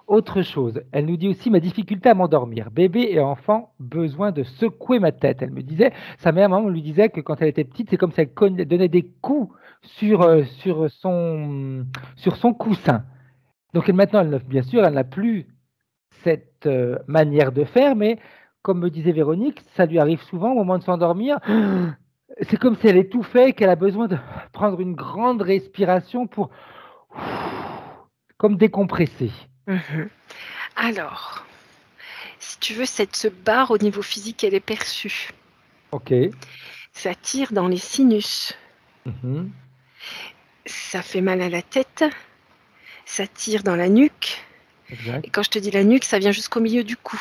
Autre chose, elle nous dit aussi ma difficulté à m'endormir. Bébé et enfant, besoin de secouer ma tête. Elle me disait, sa mère, maman lui disait que quand elle était petite, c'est comme si elle donnait des coups sur son coussin. Donc maintenant, bien sûr, elle n'a plus cette manière de faire, mais comme me disait Véronique, ça lui arrive souvent au moment de s'endormir. C'est comme si elle étouffait, qu'elle a besoin de prendre une grande respiration pour comme décompresser. Mhm. Alors, si tu veux, cette barre au niveau physique, elle est perçue. Ok. Ça tire dans les sinus. Mhm. Ça fait mal à la tête. Ça tire dans la nuque. Exact. Et quand je te dis la nuque, ça vient jusqu'au milieu du cou.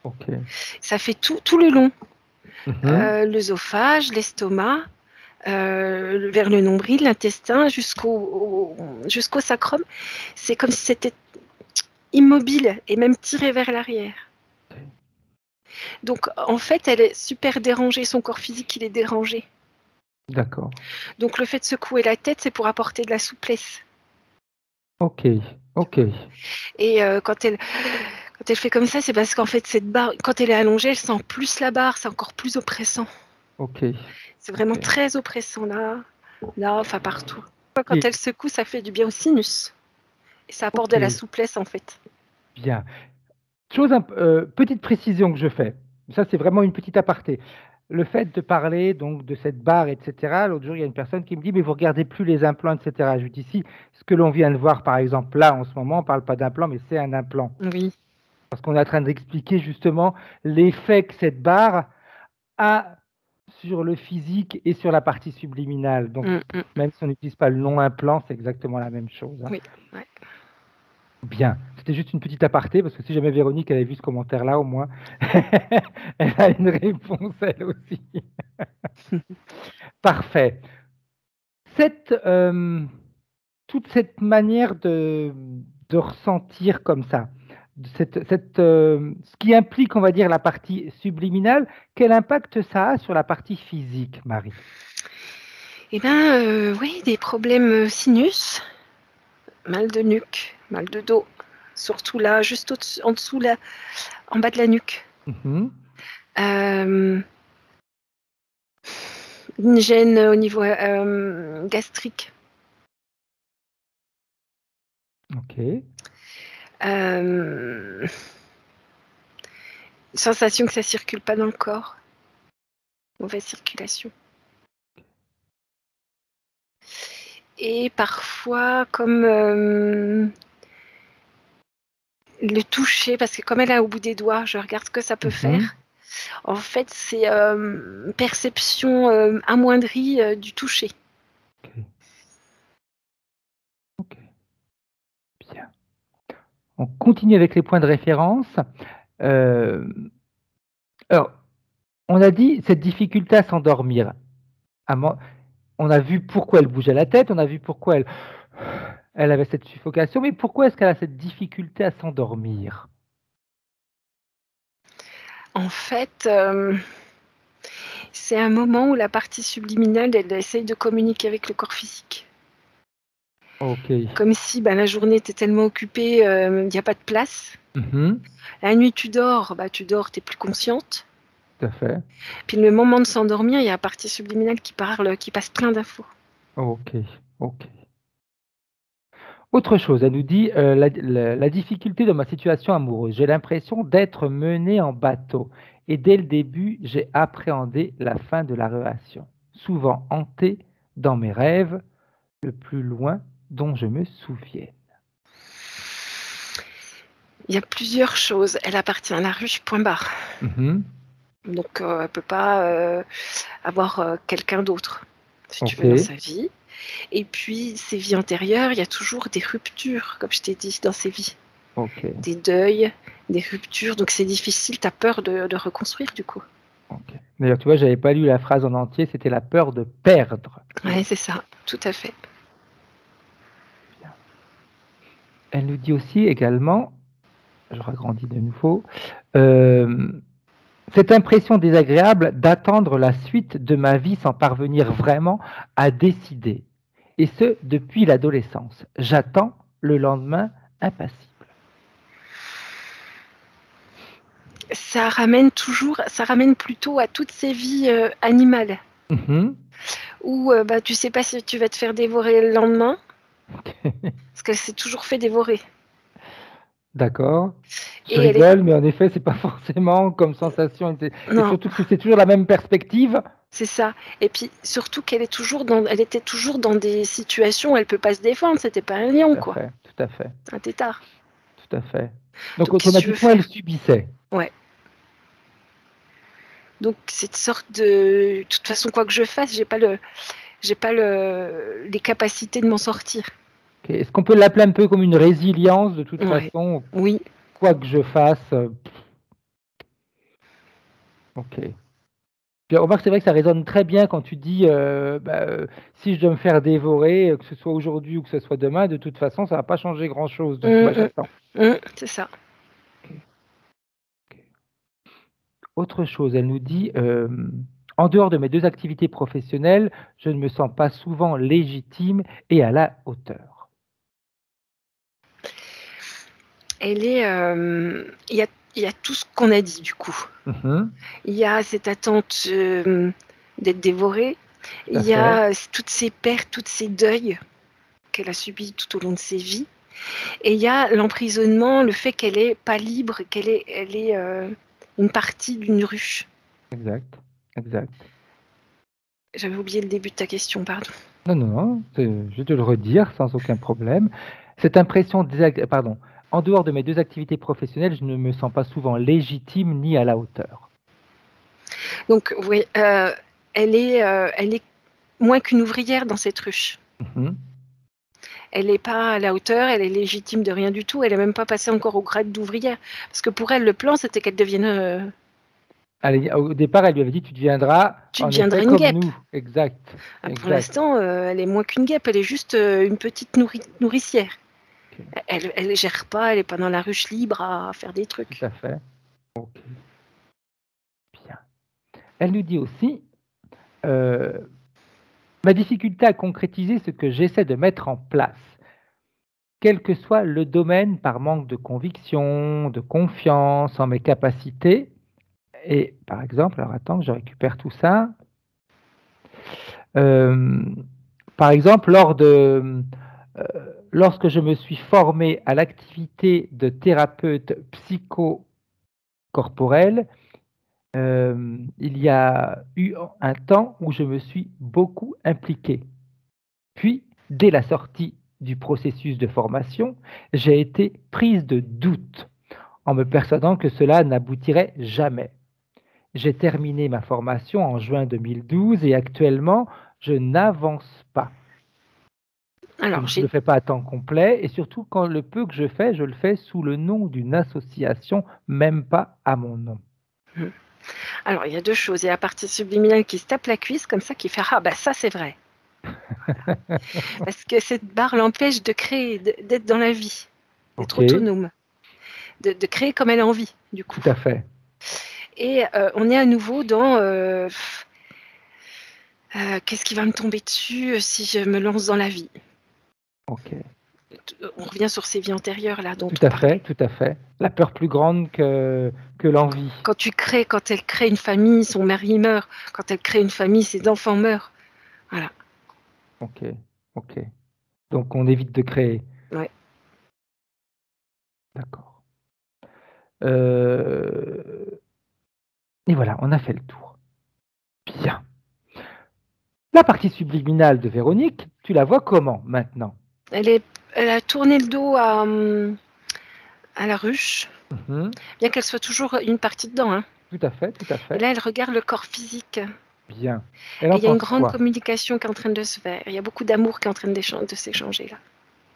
Ok. Ça fait tout le long. Mhm. L'œsophage, l'estomac, vers le nombril, l'intestin, jusqu'au sacrum. C'est comme si c'était immobile et même tiré vers l'arrière. Ok. Donc, en fait, elle est super dérangée. Son corps physique, il est dérangé. D'accord. Donc, le fait de secouer la tête, c'est pour apporter de la souplesse. Ok. Ok. Et quand elle fait comme ça, c'est parce qu'en fait, cette barre, quand elle est allongée, elle sent plus la barre. C'est encore plus oppressant. Ok. C'est vraiment Ok. très oppressant là, enfin partout. Quand Et- elle secoue, ça fait du bien au sinus. Et ça apporte Ok. de la souplesse, en fait. Bien. Petite précision que je fais. Ça, c'est vraiment une petite aparté. Le fait de parler donc de cette barre, etc. L'autre jour, il y a une personne qui me dit, mais vous regardez plus les implants, etc. Je lui dis, si, ce que l'on vient de voir, par exemple, là, en ce moment, on ne parle pas d'implant, mais c'est un implant. Oui. Parce qu'on est en train d'expliquer justement l'effet que cette barre a sur le physique et sur la partie subliminale. Donc, même si on n'utilise pas le nom implant, c'est exactement la même chose. Hein. Oui. Ouais. Bien, c'était juste une petite aparté, parce que si jamais Véronique avait vu ce commentaire-là, au moins, elle a une réponse, elle aussi. Parfait. Toute cette manière de ressentir comme ça, ce qui implique, on va dire, la partie subliminale, quel impact ça a sur la partie physique, Marie? Eh bien, oui, des problèmes sinus, mal de nuque, mal de dos, surtout là, juste en dessous, là, en bas de la nuque. Mhm. Une gêne au niveau gastrique. Ok. Sensation que ça circule pas dans le corps. Mauvaise circulation. Et parfois, comme le toucher, parce que comme elle a au bout des doigts, je regarde ce que ça peut faire. En fait, c'est perception amoindrie du toucher. Ok. Bien. On continue avec les points de référence. Alors, on a dit cette difficulté à s'endormir. On a vu pourquoi elle bougeait la tête, on a vu pourquoi elle avait cette suffocation, mais pourquoi est-ce qu'elle a cette difficulté à s'endormir? En fait, c'est un moment où la partie subliminale, elle essaye de communiquer avec le corps physique. Ok. Comme si la journée était tellement occupée, il n'y a pas de place. La nuit, tu dors, tu n'es plus consciente. Tout à fait. Puis le moment de s'endormir, il y a la partie subliminale qui parle, qui passe plein d'infos. Ok. Ok. Autre chose, elle nous dit la difficulté de ma situation amoureuse. J'ai l'impression d'être menée en bateau. Et dès le début, j'ai appréhendé la fin de la relation. Souvent hantée dans mes rêves, le plus loin dont je me souvienne. Il y a plusieurs choses. Elle appartient à la ruche, point barre. Donc, elle ne peut pas avoir quelqu'un d'autre, si tu veux, dans sa vie. Et puis, ses vies antérieures, il y a toujours des ruptures, comme je t'ai dit, dans ses vies. Des deuils, des ruptures. Donc, c'est difficile, tu as peur de reconstruire, du coup. Ok. D'ailleurs, tu vois, j'avais pas lu la phrase en entier, c'était la peur de perdre. Oui, c'est ça, tout à fait. Elle nous dit aussi également, je ragrandis de nouveau, euh, cette impression désagréable d'attendre la suite de ma vie sans parvenir vraiment à décider. Et ce, depuis l'adolescence. J'attends le lendemain impassible. Ça ramène plutôt à toutes ces vies animales, Mhm. où tu sais pas si tu vas te faire dévorer le lendemain, parce qu'elle s'est toujours fait dévorer. D'accord. Je Et elle est, rigole, mais en effet, c'est pas forcément comme sensation. Et non, surtout que c'est toujours la même perspective. c'est ça. Et puis surtout qu'elle elle était toujours dans des situations où elle peut pas se défendre. C'était pas un lion, Tout à quoi, fait, tout à fait, un tétard. tout à fait. Donc Donc qu'est-ce que tu veux automatiquement, elle faire? subissait. Ouais. Donc cette sorte de toute façon, quoi que je fasse, j'ai pas les capacités de m'en sortir. Ok. Est-ce qu'on peut l'appeler un peu comme une résilience de toute Ouais. façon, Oui. quoi que je fasse? Ok. Puis on voit que c'est vrai que ça résonne très bien quand tu dis si je dois me faire dévorer, que ce soit aujourd'hui ou que ce soit demain, de toute façon, ça va pas changer grand-chose. Donc j'attends. C'est ça. Ok. Autre chose, elle nous dit en dehors de mes deux activités professionnelles, je ne me sens pas souvent légitime et à la hauteur. Elle est, il y a tout ce qu'on a dit du coup. Mhm. Il y a cette attente d'être dévorée. Tout Il à y fait. a toutes ces pertes, tous ces deuils qu'elle a subis tout au long de ses vies. Et il y a l'emprisonnement, le fait qu'elle est pas libre, elle est une partie d'une ruche. Exact. Exact. J'avais oublié le début de ta question, pardon. Non, non, non, je vais te le redire sans aucun problème. Cette impression, pardon, en dehors de mes deux activités professionnelles, je ne me sens pas souvent légitime ni à la hauteur. Donc oui, elle est moins qu'une ouvrière dans cette ruche. Mhm. Elle n'est pas à la hauteur, elle est légitime de rien du tout, elle n'est même pas passée encore au grade d'ouvrière. Parce que pour elle, le plan, c'était qu'elle devienne... Au départ, elle lui avait dit, tu deviendras tu en effet deviendrais une comme guêpe. nous. Exact. Pour Exact. l'instant, elle est moins qu'une guêpe, elle est juste une petite nourricière. Ok. Elle ne gère pas, elle n'est pas dans la ruche libre à faire des Tout trucs. à fait. Ok. Bien. Elle nous dit aussi, euh, ma difficulté à concrétiser ce que j'essaie de mettre en place, quel que soit le domaine, par manque de conviction, de confiance en mes capacités. Et par exemple, alors attends que je récupère tout ça. Euh, Par exemple, euh, lorsque je me suis formé à l'activité de thérapeute psychocorporel, il y a eu un temps où je me suis beaucoup impliqué. Puis, dès la sortie du processus de formation, j'ai été prise de doute en me persuadant que cela n'aboutirait jamais. J'ai terminé ma formation en juin 2012 et actuellement, je n'avance pas. Je Alors, ne le fais pas à temps complet et surtout quand le peu que je le fais sous le nom d'une association, même pas à mon nom. Alors, il y a deux choses. Il y a la partie subliminale qui se tape la cuisse, comme ça, qui fait ah, bah ça, c'est vrai. Parce que cette barre l'empêche de créer, d'être dans la vie, d'être Ok, autonome, de créer comme elle a envie, du coup. tout à fait. Et on est à nouveau dans qu'est-ce qui va me tomber dessus si je me lance dans la vie. Ok, On revient sur ces vies antérieures là dont tout on à fait, parlait. tout à fait. La peur plus grande que l'envie. Quand elle crée une famille, son mari meurt. Quand elle crée une famille, ses enfants meurent. Voilà. Ok, ok. Donc on évite de créer. Ouais. D'accord. Euh, Et voilà, on a fait le tour. Bien. La partie subliminale de Véronique, tu la vois comment maintenant? Elle a tourné le dos à la ruche, Mhm. bien qu'elle soit toujours une partie dedans. Hein. Tout à fait, tout à Et fait. là, elle regarde le corps physique. Bien. Elle Et en il y a une pense grande quoi? communication qui est en train de se faire. Il y a beaucoup d'amour qui est en train de s'échanger là.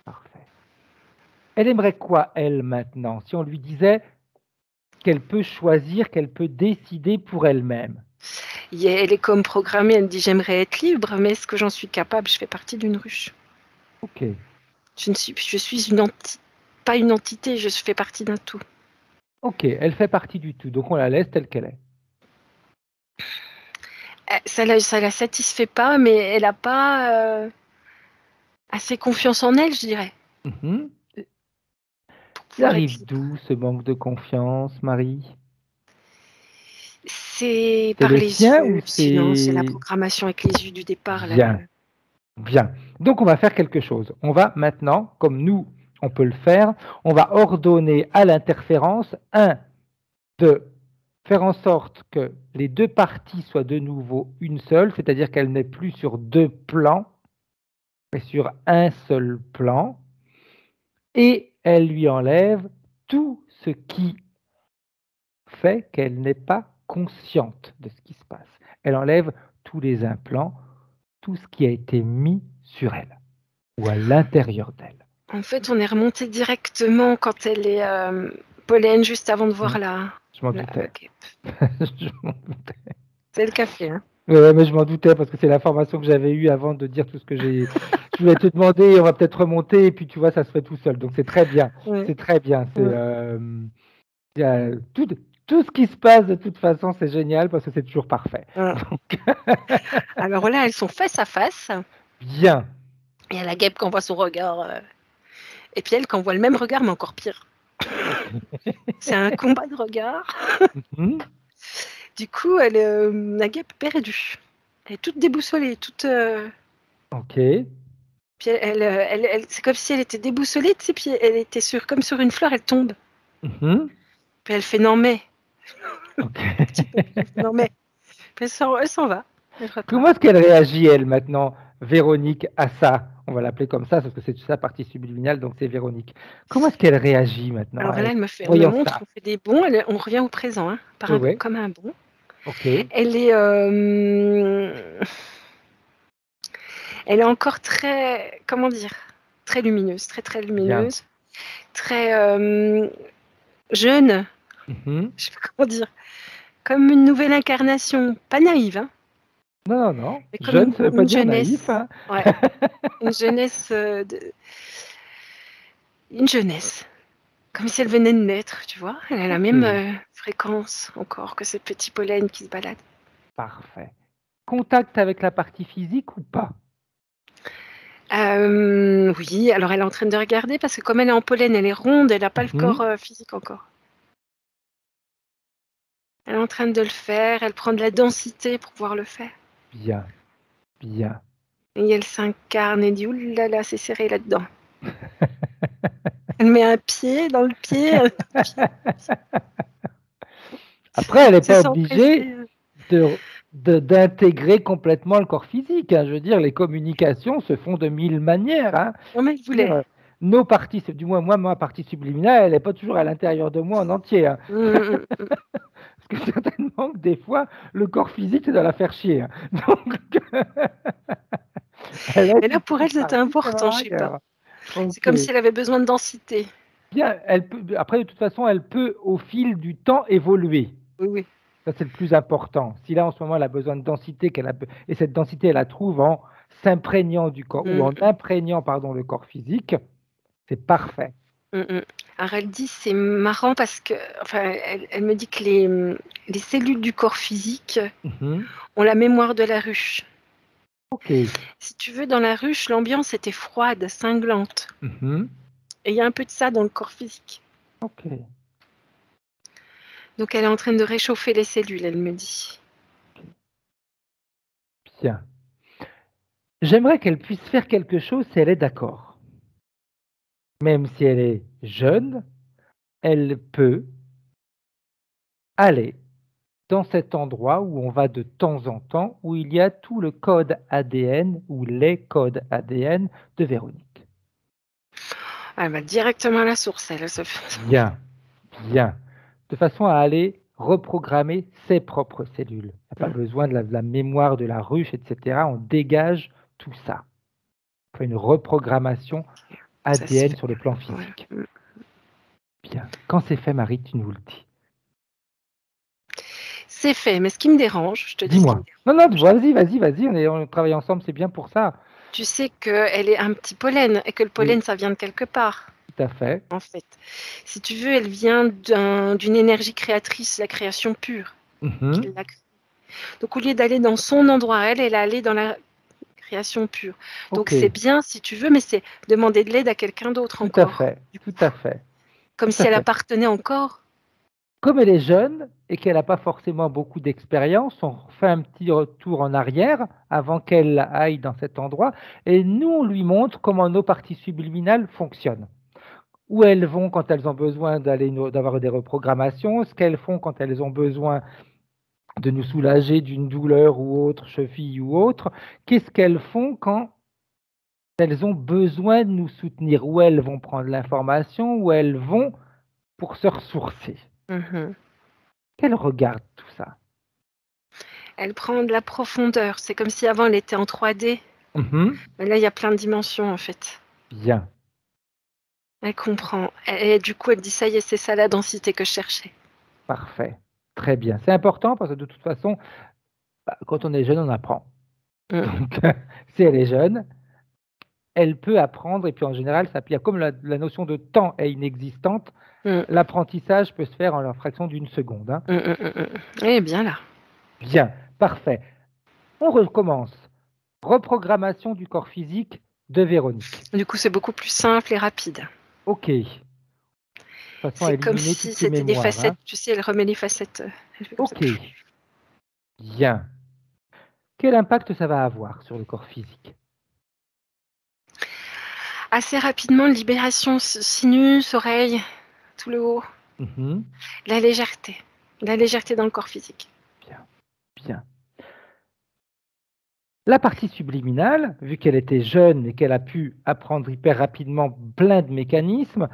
Parfait. Elle aimerait quoi, elle, maintenant? Si on lui disait, qu'elle peut choisir, qu'elle peut décider pour elle-même. Elle est comme programmée, elle dit j'aimerais être libre, mais est-ce que j'en suis capable? Je fais partie d'une ruche. Ok. Je suis pas une entité, je fais partie d'un tout. Ok, elle fait partie du tout, donc on la laisse telle qu'elle est. Ça la satisfait pas, mais elle n'a pas assez confiance en elle, je dirais. Mhm. Il Pouvoir être arrive libre. d'où ce manque de confiance, Marie? C'est C'est par le les tien ou yeux, sinon c'est la c'est... programmation avec les yeux du départ. Là. Bien, bien. Donc on va faire quelque chose. On va maintenant, comme nous, on peut le faire, on va ordonner à l'interférence, de faire en sorte que les deux parties soient de nouveau une seule, c'est-à-dire qu'elle n'est plus sur deux plans, mais sur un seul plan, et elle lui enlève tout ce qui fait qu'elle n'est pas consciente de ce qui se passe. Elle enlève tous les implants, tout ce qui a été mis sur elle ou à l'intérieur d'elle. En fait, on est remonté directement quand elle est pollen, juste avant de voir Je m'en la doutais. guêpe. Je m'en doutais. C'est le café. Hein. Ouais, mais je m'en doutais parce que c'est l'information que j'avais eue avant de dire tout ce que j'ai. Je voulais te demander, on va peut-être remonter et puis tu vois, ça se fait tout seul. Donc c'est très bien. Ouais. C'est très bien. C'est Ouais. tout ce qui se passe de toute façon, c'est génial parce que c'est toujours parfait. Ouais. Donc, Alors là, elles sont face à face. bien. Il y a la guêpe qui envoie son regard. Et puis elle qui envoie le même regard, mais encore pire. C'est un combat de regard. Mhm. Du coup, la guêpe perdue. Elle est toute déboussolée, toute. Ok. Puis c'est comme si elle était déboussolée, tu sais, puis elle était comme sur une fleur, elle tombe. Mhm. Puis elle fait non mais. Ok. Non mais. Puis elle s'en va. Elle repart. Comment est-ce qu'elle réagit, elle, maintenant, Véronique, à ça? On va l'appeler comme ça, parce que c'est sa partie subliminale, donc c'est Véronique. Comment est-ce qu'elle réagit maintenant, Alors là, elle me voyant montre, ça? on fait des bonds, on revient au présent, hein, Oui. comme un bond. Ok. Elle est encore très, comment dire, très lumineuse, très Bien. lumineuse, très jeune, Mhm. je sais pas comment dire, comme une nouvelle incarnation, pas naïve, hein, Non, non, non. mais comme Jeune, ça ne veut pas une dire jeunesse, naïf, hein. ouais, une jeunesse, une jeunesse, comme si elle venait de naître, tu vois. Elle a la Ok. même fréquence encore que ces petits pollens qui se baladent. Parfait. Contact avec la partie physique ou pas? Oui, alors elle est en train de regarder parce que comme elle est en pollen, elle est ronde, elle n'a pas le Mhm. corps physique encore. Elle est en train de le faire, elle prend de la densité pour pouvoir le faire. Bien, bien. Et elle s'incarne et dit oulala, c'est serré là-dedans. Elle met un pied dans le pied. Après, elle n'est C'est pas obligée s'empresser. d'intégrer complètement le corps physique, hein. Je veux dire, les communications se font de mille manières, hein. Non, mais elle Je veux dire, voulait. nos parties, du moins moi, ma partie subliminale, elle n'est pas toujours à l'intérieur de moi en entier, hein. Parce que certainement que des fois, le corps physique, c'est de la faire chier, hein. Donc, elle a Et là, une pour elle, petite c'était partie qui va important, je sais pas. ailleurs. C'est comme Ok. si elle avait besoin de densité. Bien, après, de toute façon, elle peut, au fil du temps, évoluer. Oui, oui. Ça, c'est le plus important. Si là, en ce moment, elle a besoin de densité, et cette densité, elle la trouve en s'imprégnant du corps, ou en imprégnant, pardon, le corps physique, c'est parfait. Alors elle dit, c'est marrant parce que, enfin, elle me dit que les cellules du corps physique Mhm. ont la mémoire de la ruche. Ok. Si tu veux, dans la ruche, l'ambiance était froide, cinglante. Mhm. Et il y a un peu de ça dans le corps physique. Ok. Donc elle est en train de réchauffer les cellules, elle me dit. Bien. J'aimerais qu'elle puisse faire quelque chose si elle est d'accord. Même si elle est jeune, elle peut aller dans cet endroit où on va de temps en temps, où il y a tout le code ADN ou les codes ADN de Véronique. Elle va directement à la source, elle. Bien, bien. De façon à aller reprogrammer ses propres cellules. Il n'y a pas besoin de la mémoire de la ruche, etc. On dégage tout ça. On fait une reprogrammation Ça se ADN fait. sur le plan Voilà. physique. Bien. Quand c'est fait, Marie, tu nous le dis. c'est fait. Mais ce qui me dérange, je te dis ce qui me Dis-moi. dérange. Non, vas-y, on travaille ensemble, c'est bien pour ça. Tu sais qu'elle est un petit pollen et que le pollen, Oui, ça vient de quelque part, tout à fait. en fait. Si tu veux, elle vient d'une énergie créatrice, la création pure. Mhm. Qui l'a créée. Donc, au lieu d'aller dans son endroit, elle est allée dans la création pure. Donc, Ok, c'est bien si tu veux, mais c'est demander de l'aide à quelqu'un d'autre tout à encore. fait, tout à fait, Comme tout si à elle fait. appartenait encore. Comme elle est jeune et qu'elle n'a pas forcément beaucoup d'expérience, on fait un petit retour en arrière avant qu'elle aille dans cet endroit et nous, on lui montre comment nos parties subliminales fonctionnent. Où elles vont quand elles ont besoin d'avoir des reprogrammations, ce qu'elles font quand elles ont besoin de nous soulager d'une douleur ou autre, cheville ou autre, qu'est-ce qu'elles font quand elles ont besoin de nous soutenir, où elles vont prendre l'information, où elles vont pour se ressourcer. Mhm. Qu'elles regardent tout ça. Elle prend de la profondeur. C'est comme si avant, elle était en 3D. Mhm. Mais là, il y a plein de dimensions, en fait. Bien, Elle comprend. Et du coup, elle dit, ça y est, c'est ça la densité que je cherchais. parfait, très bien. C'est important parce que de toute façon, quand on est jeune, on apprend. Mm. Donc, si elle est jeune, elle peut apprendre et puis en général, ça comme la notion de temps est inexistante, Mm. l'apprentissage peut se faire en la fraction d'une seconde. Hein. Mm, mm, mm, mm. Elle est bien là. Bien, parfait. On recommence. Reprogrammation du corps physique de Véronique. Du coup, c'est beaucoup plus simple et rapide. OK. De toute façon, à C'est comme éliminer si toutes ces c'était des mémoires. facettes. Hein. Tu sais, elle remet les facettes. Elle fait comme ça. OK. Bien. Quel impact ça va avoir sur le corps physique? Assez rapidement, libération sinus, oreilles, tout le haut. Mhm. La légèreté. La légèreté dans le corps physique. Bien. Bien. La partie subliminale, vu qu'elle était jeune et qu'elle a pu apprendre hyper rapidement plein de mécanismes,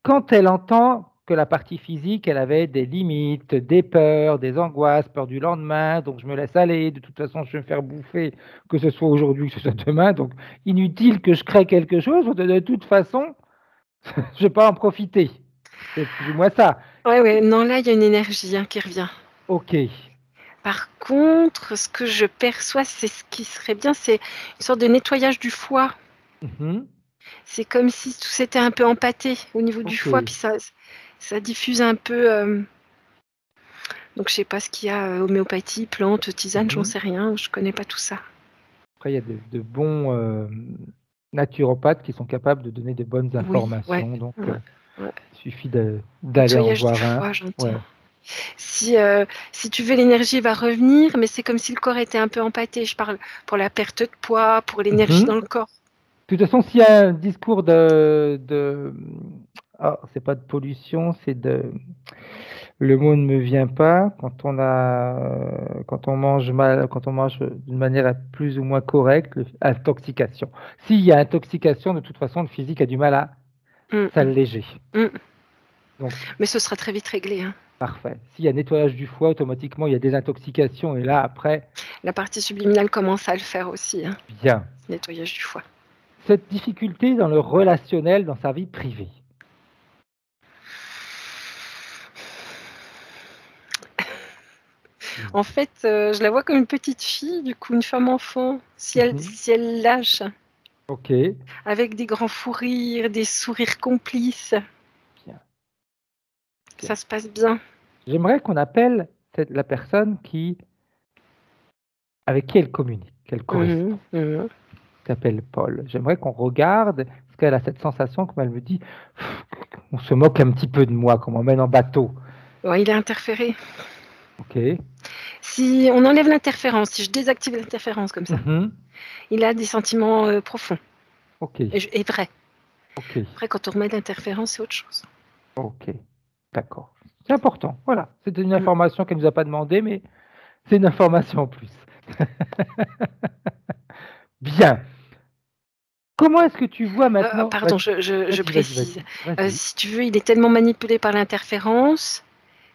quand elle entend que la partie physique, elle avait des limites, des peurs, des angoisses, peur du lendemain, donc je me laisse aller, de toute façon je vais me faire bouffer, que ce soit aujourd'hui, que ce soit demain, donc inutile que je crée quelque chose, de toute façon, je ne vais pas en profiter. C'est plus ou moins ça. Ouais. Non, là, il y a une énergie qui revient. Ok. Par contre, ce que je perçois, c'est ce qui serait bien, c'est une sorte de nettoyage du foie. Mhm. C'est comme si tout s'était un peu empâté au niveau du Ok. foie, puis ça diffuse un peu. Donc, je sais pas ce qu'il y a, homéopathie, plantes, tisane, j'en Mhm. sais rien, je connais pas tout ça. Après, il y a de bons naturopathes qui sont capables de donner de bonnes Oui, ouais, informations, donc ouais, ouais. il suffit d'aller en Nettoyage du voir un. foie, j'entends. Ouais. Si tu veux, l'énergie va revenir, mais c'est comme si le corps était un peu empâté. Je parle pour la perte de poids, pour l'énergie Mhm. dans le corps. De toute façon, s'il y a un discours c'est pas de pollution, le mot ne me vient pas. Quand on mange mal, quand on mange d'une manière plus ou moins correcte, intoxication. S'il y a intoxication, de toute façon, le physique a du mal à Mm, s'alléger. mm. Donc, Mais ce sera très vite réglé. Hein. parfait. S'il y a nettoyage du foie, automatiquement, il y a désintoxication. Et là, après, La partie subliminale commence à le faire aussi, hein, bien. nettoyage du foie. Cette difficulté dans le relationnel, dans sa vie privée. En fait, je la vois comme une petite fille, du coup, une femme-enfant, si Mhm. elle lâche, Ok. avec des grands fous rires, des sourires complices, Bien. ça se passe bien. J'aimerais qu'on appelle la personne avec qui elle communique, qu'elle correspond, Mhm, mhm. qui s'appelle Paul. J'aimerais qu'on regarde, parce qu'elle a cette sensation, comme elle me dit, on se moque un petit peu de moi, qu'on m'emmène en bateau. Ouais, il est interféré. Ok. Si on enlève l'interférence, si je désactive l'interférence comme ça, Mhm. il a des sentiments profonds Ok. et vrais. Ok. Après, quand on remet l'interférence, c'est autre chose. Ok. D'accord. C'est important. Voilà. C'est une Mm. information qu'elle ne nous a pas demandé, mais c'est une information en plus. Bien. Comment est-ce que tu vois maintenant? Pardon, je précise. Vas-y. Si tu veux, il est tellement manipulé par l'interférence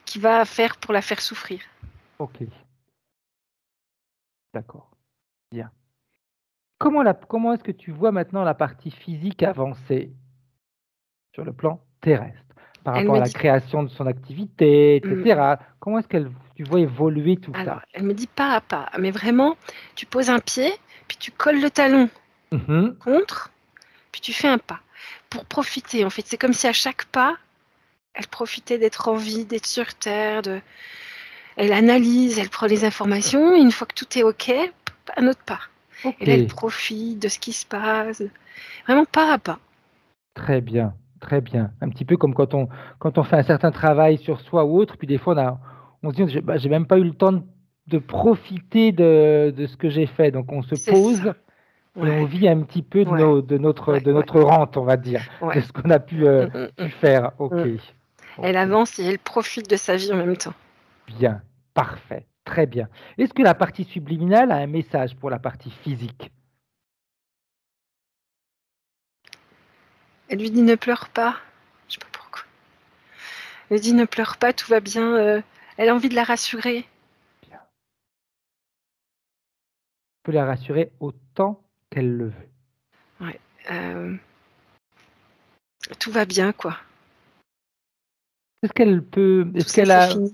qu'il va faire pour la faire souffrir. Ok. D'accord. Bien. Comment est-ce que tu vois maintenant la partie physique avancer sur le plan terrestre? par Elle rapport à me la dit, création de son activité, hmm, etc. Comment est-ce que tu vois évoluer tout alors, ça? elle me dit pas à pas, mais vraiment, tu poses un pied, puis tu colles le talon Mhm. contre, puis tu fais un pas. Pour profiter, en fait, c'est comme si à chaque pas, elle profitait d'être en vie, d'être sur Terre, elle analyse, elle prend les informations, et une fois que tout est OK, un autre pas. Et Ok, là, elle profite de ce qui se passe, vraiment pas à pas. très bien, très bien. Un petit peu comme quand on fait un certain travail sur soi ou autre, puis des fois on se dit, j'ai même pas eu le temps de profiter de ce que j'ai fait. Donc on se C'est ça. pose et on Ouais, vit un petit peu ouais, ouais, de ouais, notre rente, on va dire, de ouais. ce qu'on a Mm, mm, pu mm, faire. Ok, mm. Elle ok, avance et elle profite de sa vie en même temps. bien, parfait, très bien. Est-ce que la partie subliminale a un message pour la partie physique? Elle lui dit ne pleure pas. Je sais pas pourquoi. Elle lui dit ne pleure pas, tout va bien. Elle a envie de la rassurer. Bien. Peut la rassurer autant qu'elle le veut. Ouais. Euh, Tout va bien, quoi. Est-ce Tout ça, qu'elle c'est a, fini.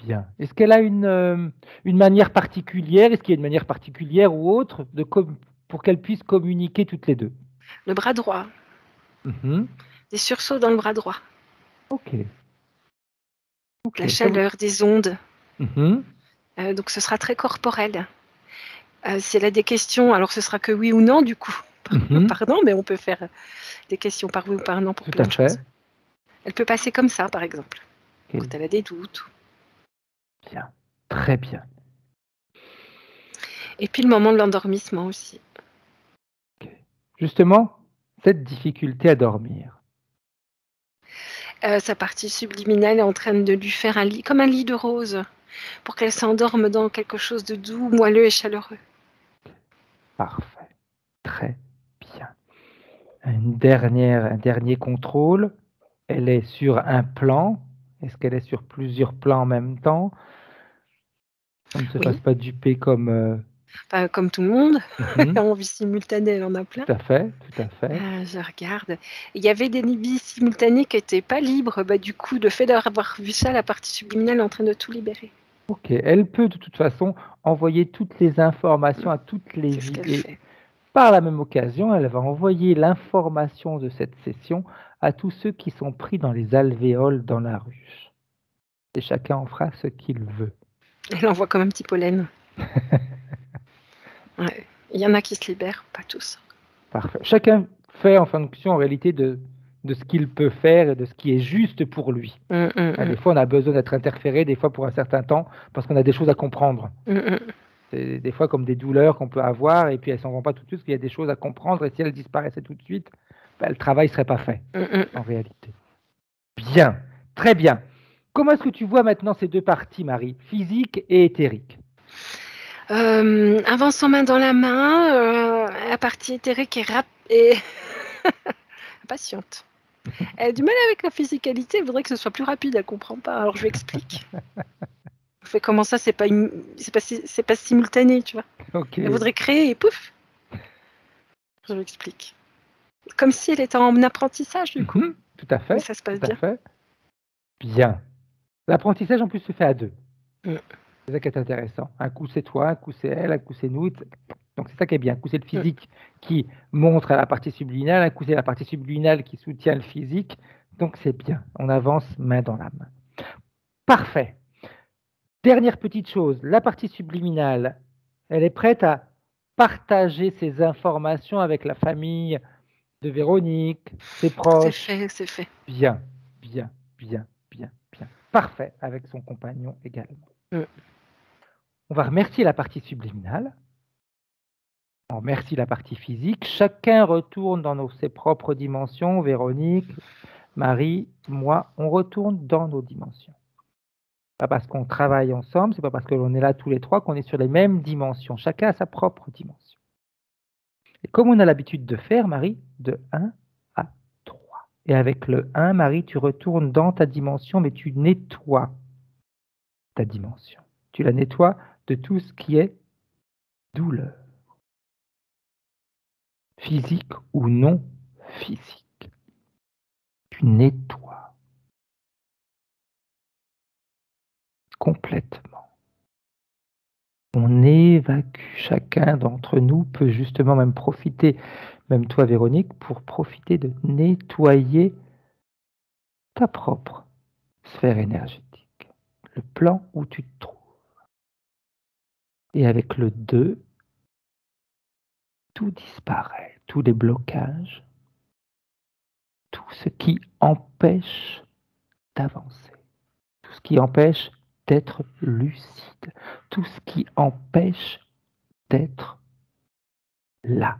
bien, est-ce qu'elle a une manière particulière, est-ce qu'il y a une manière particulière ou autre pour qu'elles puissent communiquer toutes les deux? Le bras droit. Mhm. Des sursauts dans le bras droit. Ok, ok. La chaleur, des ondes. Mhm. Donc ce sera très corporel. Si elle a des questions, alors ce sera que oui ou non, du coup. Mhm. Pardon, mais on peut faire des questions par oui ou par non pour Tout plein à de choses. fait. Elle peut passer comme ça, par exemple, Ok, quand elle a des doutes. bien, très bien. Et puis le moment de l'endormissement aussi. Ok. Justement, cette difficulté à dormir. Sa partie subliminale est en train de lui faire un lit, comme un lit de rose, pour qu'elle s'endorme dans quelque chose de doux, moelleux et chaleureux. Parfait, très bien. Un dernier contrôle. Elle est sur un plan. Est-ce qu'elle est sur plusieurs plans en même temps? On ne se fasse Oui, pas duper comme. enfin, comme tout le monde, Mhm. en vie simultanée, elle en a plein. Tout à fait, tout à fait. Je regarde. Il y avait des vies simultanées qui n'étaient pas libres. Bah, du coup, le fait d'avoir vu ça, la partie subliminale est en train de tout libérer. Ok, elle peut de toute façon envoyer toutes les Mm. informations à toutes les C'est ce vies qu'elle et fait. par la même occasion, elle va envoyer l'information de cette session à tous ceux qui sont pris dans les alvéoles dans la ruche. Et chacun en fera ce qu'il veut. Elle envoie comme un petit pollen. Ouais. Il y en a qui se libèrent, pas tous. Parfait. Chacun fait en fonction en réalité de ce qu'il peut faire et de ce qui est juste pour lui. Mm, mm, Des mm. fois, on a besoin d'être interféré, des fois pour un certain temps, parce qu'on a des choses à comprendre. Mm, mm. C'est des fois comme des douleurs qu'on peut avoir, et puis elles ne s'en vont pas tout de suite, parce qu'il y a des choses à comprendre, et si elles disparaissaient tout de suite, ben, le travail ne serait pas fait, Mm, mm. en réalité. Bien, très bien. Comment est-ce que tu vois maintenant ces deux parties, Marie, physique et éthérique? Avançant main dans la main, la partie éthérique est impatiente. Elle a du mal avec la physicalité, elle voudrait que ce soit plus rapide, elle comprend pas. Alors je lui explique. Je fais comment ça, c'est pas simultané, tu vois. Ok. Elle voudrait créer et pouf, je lui explique. Comme si elle était en apprentissage du coup, Mhm, tout à mais fait, ça se tout passe à bien. fait. Bien. L'apprentissage en plus se fait à deux. Mm, C'est ça qui est intéressant. Un coup c'est toi, un coup c'est elle, un coup c'est nous. Donc c'est ça qui est bien. Un coup c'est le mm. physique qui montre à la partie subliminale, un coup c'est la partie subliminale qui soutient le physique. Donc c'est bien. On avance main dans la main. Parfait. Dernière petite chose, la partie subliminale, elle est prête à partager ses informations avec la famille de Véronique, ses C'est proches. fait, c'est fait. Bien, bien, bien, bien, bien. Parfait, avec son compagnon également. Mm. On va remercier la partie subliminale. On remercie la partie physique. Chacun retourne dans ses propres dimensions. Véronique, Marie, moi, on retourne dans nos dimensions. Pas parce qu'on travaille ensemble, c'est pas parce que l'on est là tous les trois qu'on est sur les mêmes dimensions. Chacun a sa propre dimension. Et comme on a l'habitude de faire, Marie, de 1 à 3. Et avec le 1, Marie, tu retournes dans ta dimension, mais tu nettoies ta dimension. Tu la nettoies de tout ce qui est douleur, physique ou non physique. Tu nettoies. complètement. On évacue, chacun d'entre nous peut justement même profiter, même toi Véronique, pour profiter de nettoyer ta propre sphère énergétique, le plan où tu te trouves. Et avec le 2, tout disparaît, tous les blocages, tout ce qui empêche d'avancer, tout ce qui empêche d'être lucide, tout ce qui empêche d'être là,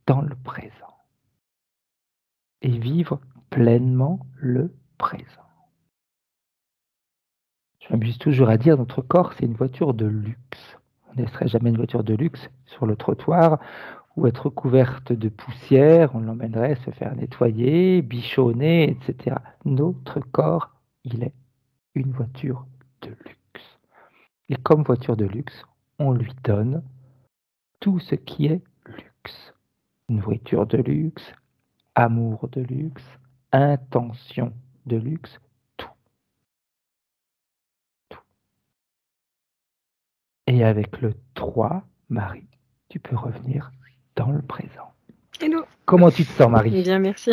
dans le présent, et vivre pleinement le présent. Je m'amuse toujours à dire, notre corps, c'est une voiture de luxe. On ne laisserait jamais une voiture de luxe sur le trottoir ou être couverte de poussière, on l'emmènerait se faire nettoyer, bichonner, etc. Notre corps, il est une voiture de luxe. Et comme voiture de luxe, on lui donne tout ce qui est luxe. Nourriture de luxe, amour de luxe, intention de luxe, tout. Tout. Et avec le 3, Marie, tu peux revenir dans le présent. Hello. Comment tu te sens, Marie? Bien, merci.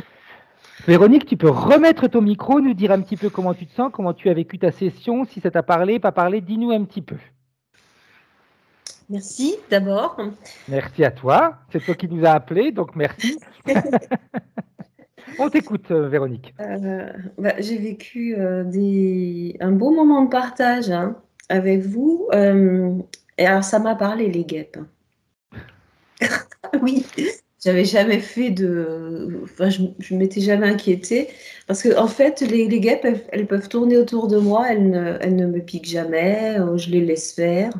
Véronique, tu peux remettre ton micro, nous dire un petit peu comment tu te sens, comment tu as vécu ta session, si ça t'a parlé, pas parlé, dis-nous un petit peu. Merci d'abord. Merci à toi, c'est toi qui nous as appelés, donc merci. On t'écoute, Véronique. J'ai vécu un beau moment de partage avec vous. Et alors, ça m'a parlé, les guêpes. Oui, j'avais jamais fait de. Enfin, je m'étais jamais inquiétée. Parce que, en fait, les guêpes, elles peuvent tourner autour de moi, elles ne me piquent jamais, je les laisse faire.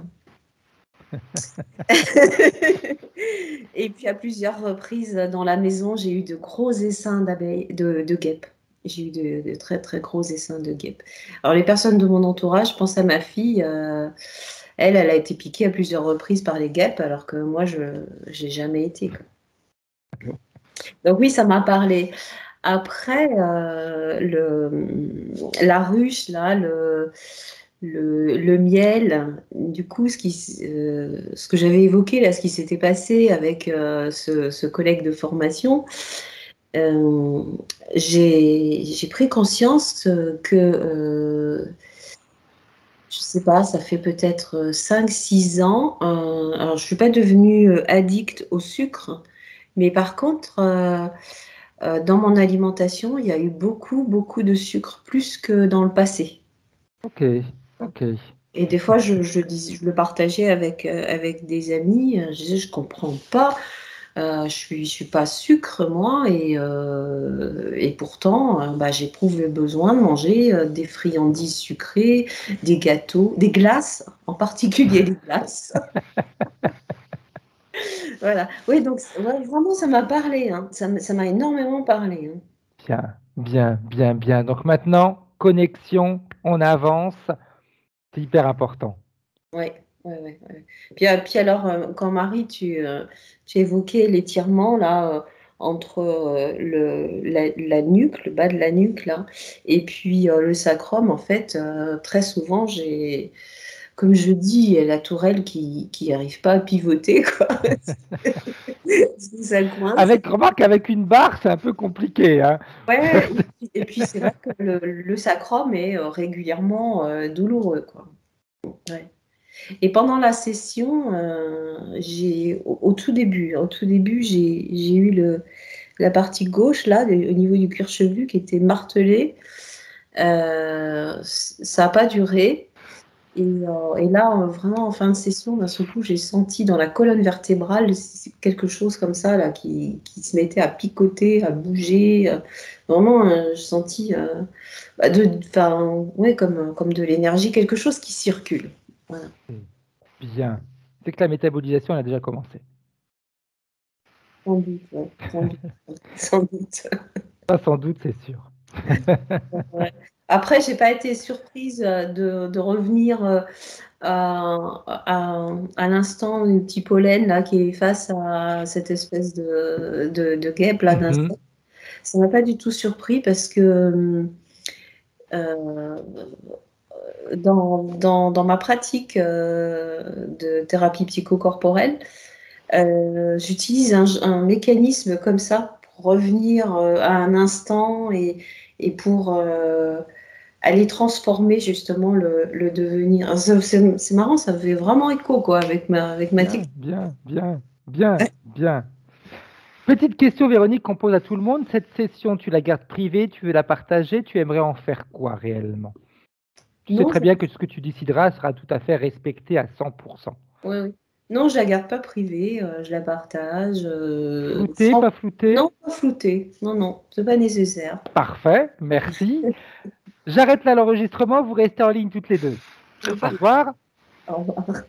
Et puis, à plusieurs reprises dans la maison, j'ai eu de gros essaims d'abeilles, de guêpes. J'ai eu de très, très gros essaims de guêpes. Alors, les personnes de mon entourage, je pense à ma fille, elle a été piquée à plusieurs reprises par les guêpes, alors que moi, je n'ai jamais été, quoi. Donc oui, ça m'a parlé. Après, la ruche, là, le miel, du coup, ce que j'avais évoqué, là, ce qui s'était passé avec ce collègue de formation, j'ai pris conscience que, je sais pas, ça fait peut-être 5-6 ans, alors je ne suis pas devenue addict au sucre, mais par contre, dans mon alimentation, il y a eu beaucoup, beaucoup de sucre, plus que dans le passé. Ok. Et des fois, je le partageais avec des amis. Je disais, je comprends pas. Je suis pas sucre, moi, et pourtant, j'éprouve le besoin de manger des friandises sucrées, des gâteaux, des glaces, en particulier des glaces. Voilà. Oui, donc ouais, vraiment, ça m'a parlé. Ça m'a énormément parlé. Bien. Donc maintenant, connexion, on avance, c'est hyper important. Oui. Puis alors, quand Marie, tu évoquais l'étirement là entre la nuque, le bas de la nuque là, et puis le sacrum, en fait, très souvent, comme je dis, la tourelle qui n'arrive pas à pivoter, quoi. Ça coince. Remarque, avec une barre, c'est un peu compliqué. Hein. Ouais, et puis c'est vrai que le sacrum est régulièrement douloureux, quoi. Ouais. Et pendant la session, au tout début, j'ai eu la partie gauche, là, au niveau du cuir chevelu, qui était martelée. Ça n'a pas duré. Et là, vraiment, en fin de session, d'un seul coup, j'ai senti dans la colonne vertébrale quelque chose comme ça, là, qui se mettait à picoter, à bouger. Vraiment, j'ai senti comme de l'énergie, quelque chose qui circule. Voilà. Bien. C'est que la métabolisation, elle a déjà commencé. Sans doute, ouais. Sans doute. Ça, sans doute, c'est sûr. Ouais. Après, j'ai pas été surprise de revenir à l'instant du petit pollen là, qui est face à cette espèce de guêpe là, d'insecte. Ça m'a pas du tout surpris parce que dans ma pratique de thérapie psychocorporelle, j'utilise un mécanisme comme ça pour revenir à un instant et pour aller transformer justement le devenir. C'est marrant, ça fait vraiment écho quoi, avec ma technique. Bien. Petite question, Véronique, qu'on pose à tout le monde. Cette session, tu la gardes privée, tu veux la partager, tu aimerais en faire quoi réellement? Tu sais Non, très bien que ce que tu décideras sera tout à fait respecté à 100%. oui. Non, je la garde pas privée, je la partage. Flouté, pas flouté? Non, pas floutée. Non, c'est pas nécessaire. Parfait, merci. J'arrête là l'enregistrement, vous restez en ligne toutes les deux. Au revoir. Au revoir. Au revoir.